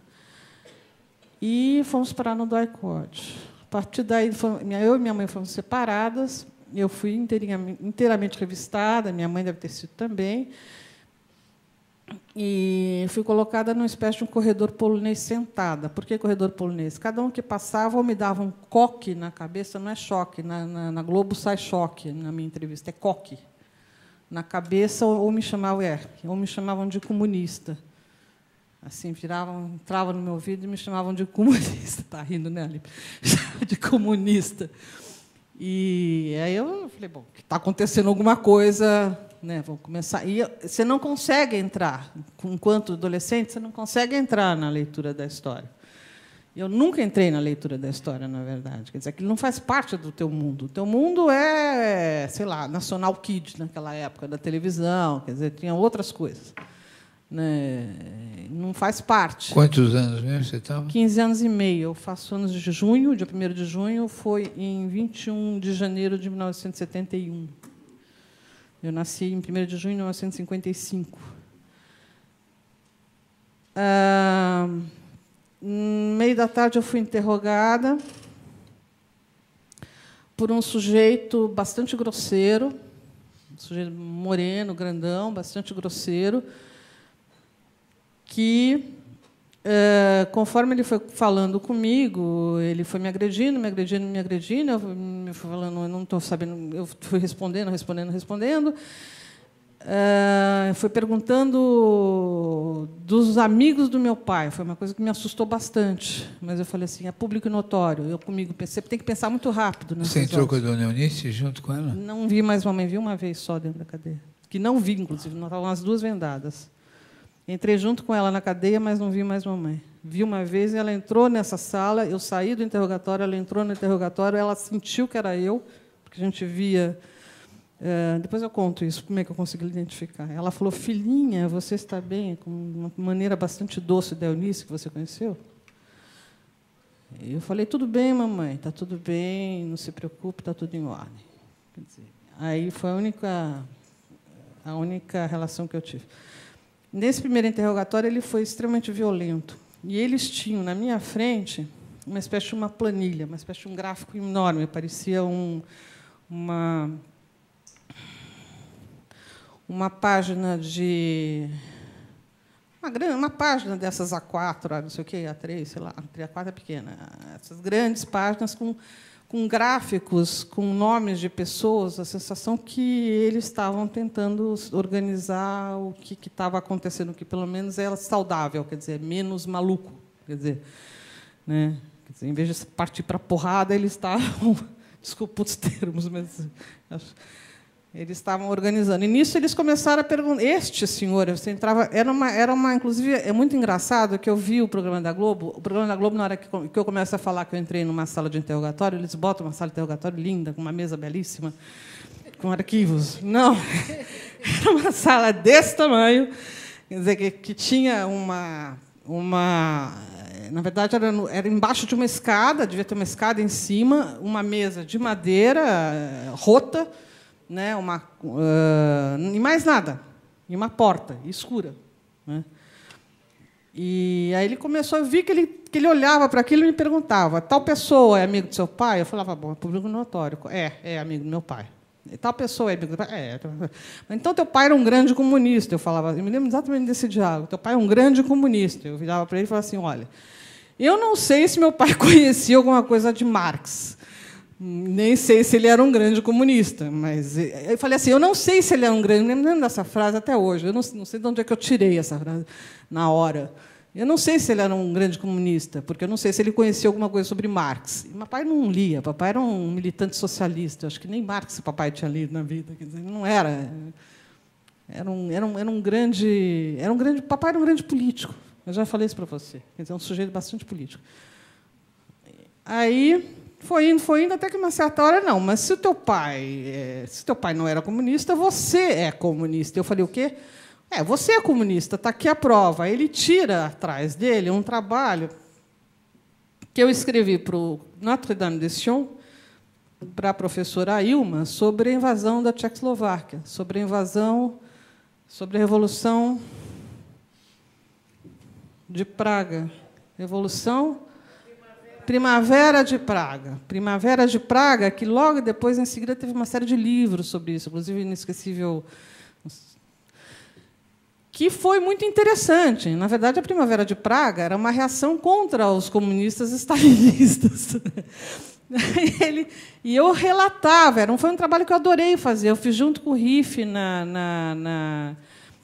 E fomos parar no DOI-CODE. A partir daí, eu e minha mãe fomos separadas, eu fui inteiramente revistada, minha mãe deve ter sido também, e fui colocada numa espécie de um corredor polonês sentada. Por que corredor polonês? Cada um que passava ou me dava um coque na cabeça, não é choque, na Globo sai choque, na minha entrevista, é coque na cabeça, ou me chamavam de comunista. Assim, entravam no meu ouvido e me chamavam de comunista. Está rindo, né, Alipe? De comunista. E aí eu falei, bom, está acontecendo alguma coisa, né? Vamos começar. E você não consegue entrar, enquanto adolescente, você não consegue entrar na leitura da história. Eu nunca entrei na leitura da história, na verdade. Quer dizer, aquilo não faz parte do teu mundo. O teu mundo é, sei lá, National Kid, naquela época, da televisão, quer dizer, tinha outras coisas. Né? Não faz parte. Quantos anos mesmo você estava? 15 anos e meio. Eu faço anos de junho, dia 1º de junho, foi em 21 de janeiro de 1971. Eu nasci em 1º de junho de 1955. No meio da tarde, eu fui interrogada por um sujeito bastante grosseiro, um sujeito moreno, grandão, bastante grosseiro, que Conforme ele foi falando comigo, ele foi me agredindo, eu fui falando, eu não estou sabendo, eu fui respondendo. Foi perguntando dos amigos do meu pai, foi uma coisa que me assustou bastante, mas eu falei assim, é público e notório. Eu comigo pensei, tem que pensar muito rápido. Você entrou com a dona Eunice junto com ela? Não vi mais mamãe, vi uma vez só dentro da cadeia, que não vi, inclusive, não estavam as duas vendadas. Entrei junto com ela na cadeia, mas não vi mais mamãe. Vi uma vez, ela entrou nessa sala, eu saí do interrogatório, ela entrou no interrogatório, ela sentiu que era eu, porque a gente via... depois eu conto isso, como é que eu consegui identificar. Ela falou, filhinha, você está bem? Com uma maneira bastante doce da Eunice, que você conheceu. E eu falei, tudo bem, mamãe, está tudo bem, não se preocupe, está tudo em ordem. Quer dizer, aí foi a única relação que eu tive. Nesse primeiro interrogatório, ele foi extremamente violento. E eles tinham, na minha frente, uma espécie de uma planilha, uma espécie de um gráfico enorme, parecia uma página de... Uma página dessas A4, não sei o quê, A3, sei lá, A4 é pequena. Essas grandes páginas com gráficos, com nomes de pessoas, a sensação que eles estavam tentando organizar o que estava acontecendo, que pelo menos era saudável, quer dizer, menos maluco, quer dizer, né? Quer dizer, em vez de partir para a porrada, eles estavam, desculpa os termos, mas eles estavam organizando. E nisso eles começaram a perguntar. Este senhor, você entrava, inclusive é muito engraçado que eu vi o programa da Globo. O programa da Globo, na hora que eu começo a falar que eu entrei numa sala de interrogatório, eles botam uma sala de interrogatório linda, com uma mesa belíssima, com arquivos. Não, era uma sala desse tamanho, quer dizer, que tinha uma na verdade, era embaixo de uma escada, devia ter uma escada em cima, uma mesa de madeira rota, né, e mais nada, e uma porta escura, né? E aí ele começou a ver que ele olhava para aquilo e me perguntava, tal pessoa é amigo do seu pai? Eu falava, bom, é público notório. É amigo do meu pai. E tal pessoa é amigo do pai? É. Então, teu pai era um grande comunista. Eu falava, eu me lembro exatamente desse diálogo. Teu pai é um grande comunista. Eu virava para ele e falava assim, olha, eu não sei se meu pai conhecia alguma coisa de Marx, nem sei se ele era um grande comunista, mas eu falei assim, eu não sei se ele era um grande, não lembro dessa frase até hoje, eu não sei de onde é que eu tirei essa frase na hora. Eu não sei se ele era um grande comunista, porque eu não sei se ele conhecia alguma coisa sobre Marx. E papai não lia, papai era um militante socialista, eu acho que nem Marx o papai tinha lido na vida, quer dizer, não era. Era um grande, papai era um grande político. Eu já falei isso para você, quer dizer, um sujeito bastante político. Aí foi indo, até que uma certa hora, não, mas se teu pai não era comunista, você é comunista. Eu falei, o quê? Você é comunista, está aqui a prova. Aí ele tira atrás dele um trabalho que eu escrevi para o Notre-Dame de Sion, para a professora Ilma, sobre a invasão da Tchecoslováquia, sobre a Revolução de Praga. Primavera de Praga. Primavera de Praga, que logo depois, em seguida, teve uma série de livros sobre isso, inclusive Inesquecível, que foi muito interessante. Na verdade, a Primavera de Praga era uma reação contra os comunistas stalinistas. E eu relatava, foi um trabalho que eu adorei fazer. Eu fiz junto com o Riff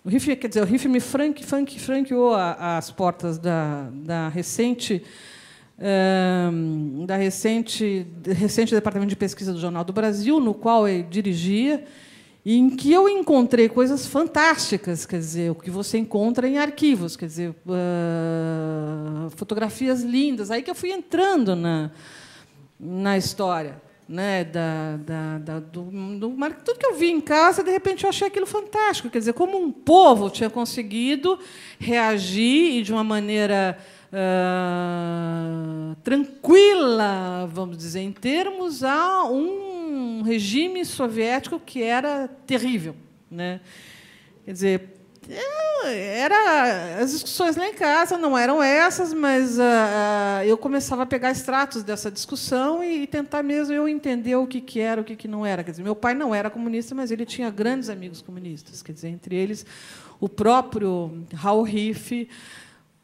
o Riff, quer dizer, o Riff me franqueou as portas da recente Departamento de Pesquisa do Jornal do Brasil, no qual eu dirigia, e em que eu encontrei coisas fantásticas, quer dizer, o que você encontra em arquivos, quer dizer, fotografias lindas. Aí que eu fui entrando na história, né, tudo que eu vi em casa, de repente eu achei aquilo fantástico, quer dizer, como um povo tinha conseguido reagir e de uma maneira tranquila, vamos dizer, em termos a um regime soviético que era terrível, né? Quer dizer, as discussões lá em casa não eram essas, mas eu começava a pegar extratos dessa discussão e tentar mesmo eu entender o que era, o que não era. Quer dizer, meu pai não era comunista, mas ele tinha grandes amigos comunistas, quer dizer, entre eles o próprio Raul Riff,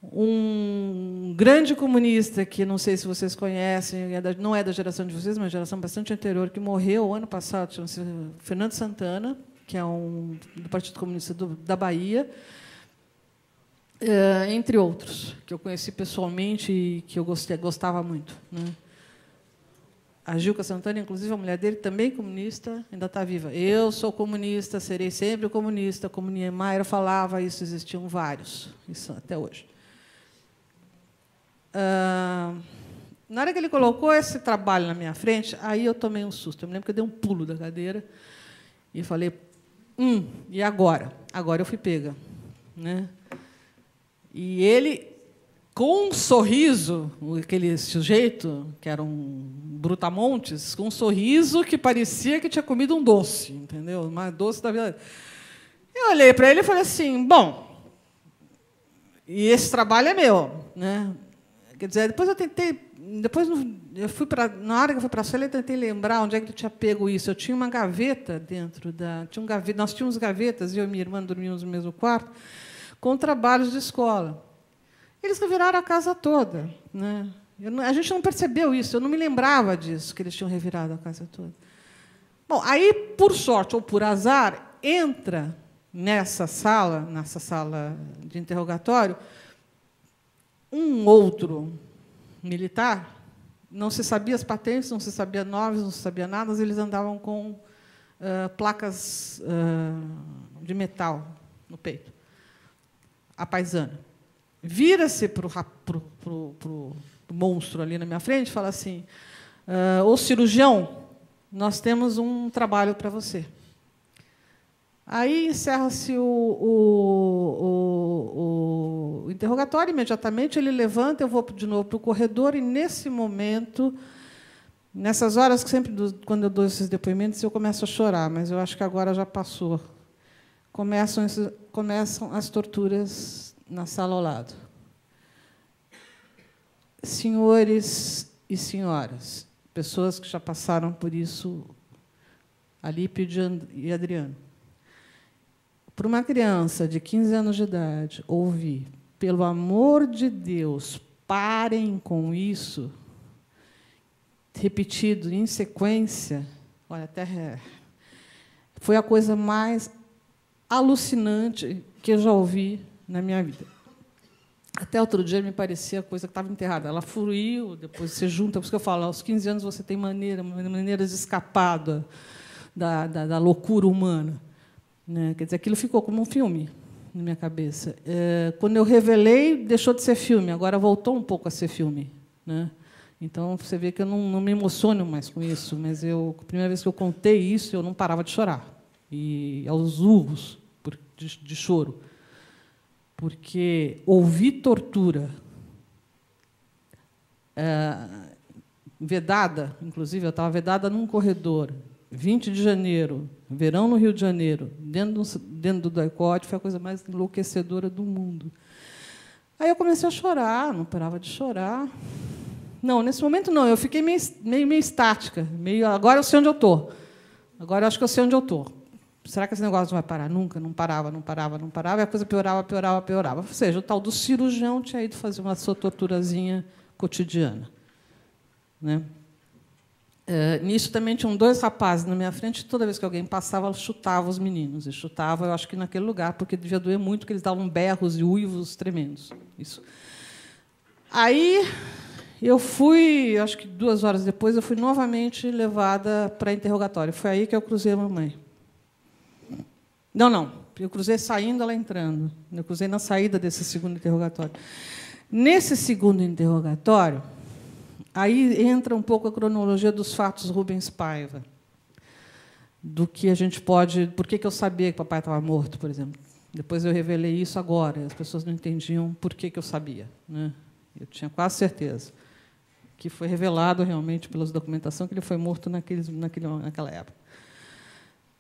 um grande comunista, que não sei se vocês conhecem, não é da geração de vocês, mas uma geração bastante anterior, que morreu ano passado, chama-se Fernando Santana, que é do Partido Comunista da Bahia, entre outros, que eu conheci pessoalmente e que eu gostava muito, né? A Gilca Santana, inclusive, a mulher dele, também comunista, ainda está viva. Eu sou comunista, serei sempre comunista. Como Niemeyer falava, isso existiam vários, isso até hoje. Na hora que ele colocou esse trabalho na minha frente, aí eu tomei um susto. Eu me lembro que eu dei um pulo da cadeira e falei, e agora? Agora eu fui pega, né? E ele, com um sorriso, aquele sujeito, que era um brutamontes, com um sorriso que parecia que tinha comido um doce, entendeu? O mais doce da vida. Eu olhei para ele e falei assim, bom, e esse trabalho é meu, né? Quer dizer, depois eu tentei, na hora que eu fui para a sala, eu tentei lembrar onde é que eu tinha pego isso. Eu tinha uma gaveta dentro da, nós tínhamos gavetas, eu e minha irmã dormíamos no mesmo quarto, com trabalhos de escola. Eles reviraram a casa toda, né? A gente não percebeu isso, eu não me lembrava disso, que eles tinham revirado a casa toda. Bom, aí, por sorte ou por azar, entra nessa sala de interrogatório, um outro militar, não se sabia as patentes, não se sabia nomes, não se sabia nada, eles andavam com placas de metal no peito. A paisana. Vira-se para o monstro ali na minha frente e fala assim, ô cirurgião, nós temos um trabalho para você. Aí encerra-se o interrogatório, imediatamente ele levanta, eu vou de novo para o corredor, e, nesse momento, nessas horas, que sempre, quando eu dou esses depoimentos, eu começo a chorar, mas eu acho que agora já passou. Começam as torturas na sala ao lado. Senhores e senhoras, pessoas que já passaram por isso, Alípio e Adriano, para uma criança de 15 anos de idade ouvir, pelo amor de Deus, parem com isso, repetido em sequência, olha, até foi a coisa mais alucinante que eu já ouvi na minha vida. Até outro dia me parecia a coisa que estava enterrada. Ela fluiu, depois você junta, por isso que eu falo, aos 15 anos você tem maneiras de escapar da loucura humana, né? Quer dizer, aquilo ficou como um filme na minha cabeça. Quando eu revelei, deixou de ser filme, agora voltou um pouco a ser filme, né? Então, você vê que eu não me emociono mais com isso, mas a primeira vez que eu contei isso, eu não parava de chorar, e aos urros de choro. Porque ouvir tortura vedada, inclusive, eu estava vedada num corredor, 20 de janeiro, verão no Rio de Janeiro, dentro do DOI-CODE, foi a coisa mais enlouquecedora do mundo. Aí eu comecei a chorar, não parava de chorar. Não, nesse momento não, eu fiquei meio estática. Agora eu sei onde eu estou. Agora eu acho que eu sei onde eu estou. Será que esse negócio não vai parar? Nunca, não parava, e a coisa piorava. Ou seja, o tal do cirurgião tinha ido fazer uma sua torturazinha cotidiana, né? Nisso também tinham 2 rapazes na minha frente, toda vez que alguém passava, ela chutava os meninos. E chutava, eu acho que naquele lugar, porque devia doer muito, porque eles davam berros e uivos tremendos. Isso. Aí eu fui, acho que 2 horas depois, eu fui novamente levada para interrogatório. Foi aí que eu cruzei a mamãe. Não. Eu cruzei saindo, ela entrando. Eu cruzei na saída desse segundo interrogatório. Nesse segundo interrogatório, aí entra um pouco a cronologia dos fatos Rubens Paiva, do que a gente pode... Por que eu sabia que papai estava morto, por exemplo? Depois eu revelei isso agora, as pessoas não entendiam por que eu sabia, né? Eu tinha quase certeza que foi revelado realmente pela documentação que ele foi morto naquela época.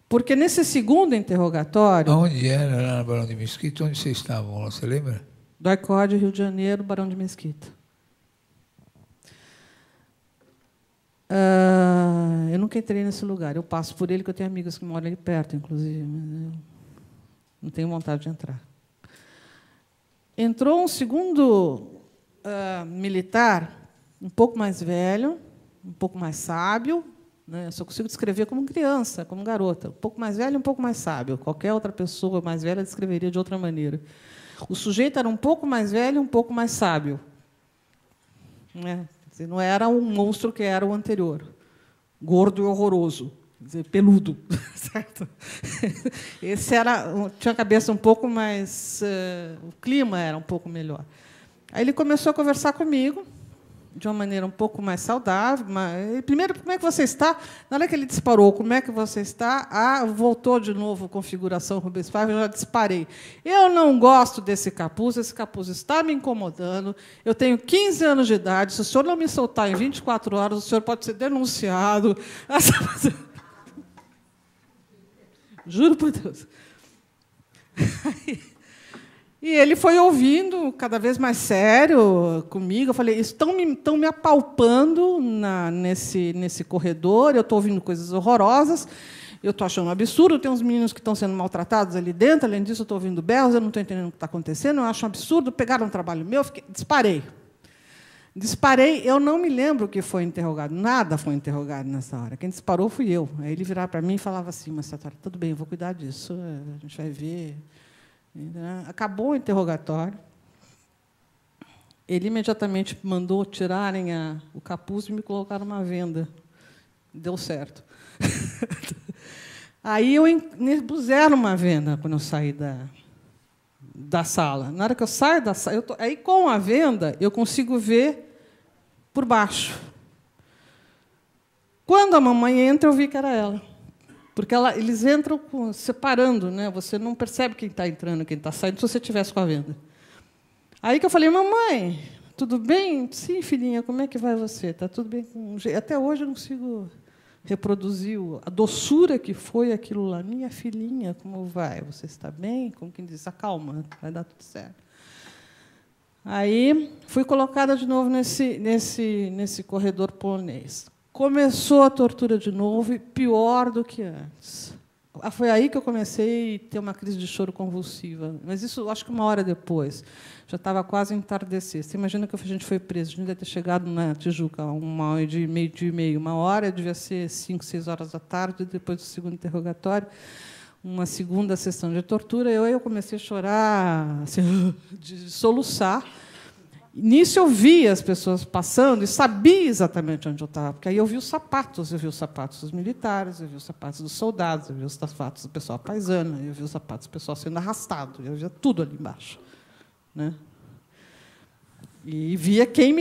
Porque, nesse segundo interrogatório... Onde era? Lá na Barão de Mesquita? Onde vocês estavam? Você lembra? DOI-CODE, Rio de Janeiro, Barão de Mesquita. Eu nunca entrei nesse lugar. Eu passo por ele, que eu tenho amigas que moram ali perto, inclusive. Mas eu não tenho vontade de entrar. entrou um segundo militar, um pouco mais velho, um pouco mais sábio, né? Eu só consigo descrever como criança, como garota. Um pouco mais velho e um pouco mais sábio. Qualquer outra pessoa mais velha descreveria de outra maneira. O sujeito era um pouco mais velho e um pouco mais sábio. Né? Não era um monstro que era o anterior. Gordo e horroroso. Quer dizer, peludo. Certo? Esse tinha a cabeça um pouco mais... o clima era um pouco melhor. Aí ele começou a conversar comigo, de uma maneira um pouco mais saudável. Primeiro, como é que você está? Na hora que ele disparou, como é que você está? Voltou de novo a configuração Rubens Paiva, eu já disparei. Eu não gosto desse capuz está me incomodando. Eu tenho 15 anos de idade, se o senhor não me soltar em 24 horas, o senhor pode ser denunciado. Juro por Deus. E ele foi ouvindo, cada vez mais sério comigo. Eu falei, estão me apalpando nesse corredor, eu estou ouvindo coisas horrorosas, eu estou achando um absurdo, tem uns meninos que estão sendo maltratados ali dentro, além disso, eu estou ouvindo berros, eu não estou entendendo o que está acontecendo, eu acho um absurdo, pegaram um trabalho meu, disparei. Disparei, eu não me lembro o que foi interrogado, nada foi interrogado nessa hora. Quem disparou fui eu. Aí ele virava para mim e falava assim, mas, Sartori, tudo bem, eu vou cuidar disso, a gente vai ver... Acabou o interrogatório. Ele imediatamente mandou tirarem o capuz e me colocaram uma venda. Deu certo. Aí me puseram uma venda quando eu saí da sala. Na hora que eu saio da sala, aí com a venda eu consigo ver por baixo. Quando a mamãe entra, eu vi que era ela. Porque eles entram separando, né? Você não percebe quem está entrando, quem está saindo, se você estivesse com a venda. Aí que eu falei, mamãe, tudo bem? Sim, filhinha, como é que vai você? Está tudo bem? Até hoje eu não consigo reproduzir a doçura que foi aquilo lá. Minha filhinha, como vai? Você está bem? Como quem diz, acalma, vai dar tudo certo. Aí fui colocada de novo nesse corredor polonês. Começou a tortura de novo, e pior do que antes. Foi aí que eu comecei a ter uma crise de choro convulsiva. Mas isso, acho que uma hora depois. Já estava quase entardecer. Você imagina que a gente foi preso. A gente devia ter chegado na Tijuca meio-dia e meio. Uma hora, devia ser 5, 6 horas da tarde, depois do segundo interrogatório, uma segunda sessão de tortura. Eu comecei a chorar, assim, de soluçar. Nisso eu via as pessoas passando e sabia exatamente onde eu estava, porque aí eu vi os sapatos dos militares, eu vi os sapatos dos soldados, eu vi os sapatos do pessoal paisano, eu vi os sapatos do pessoal sendo arrastado, eu via tudo ali embaixo, né? E via quem me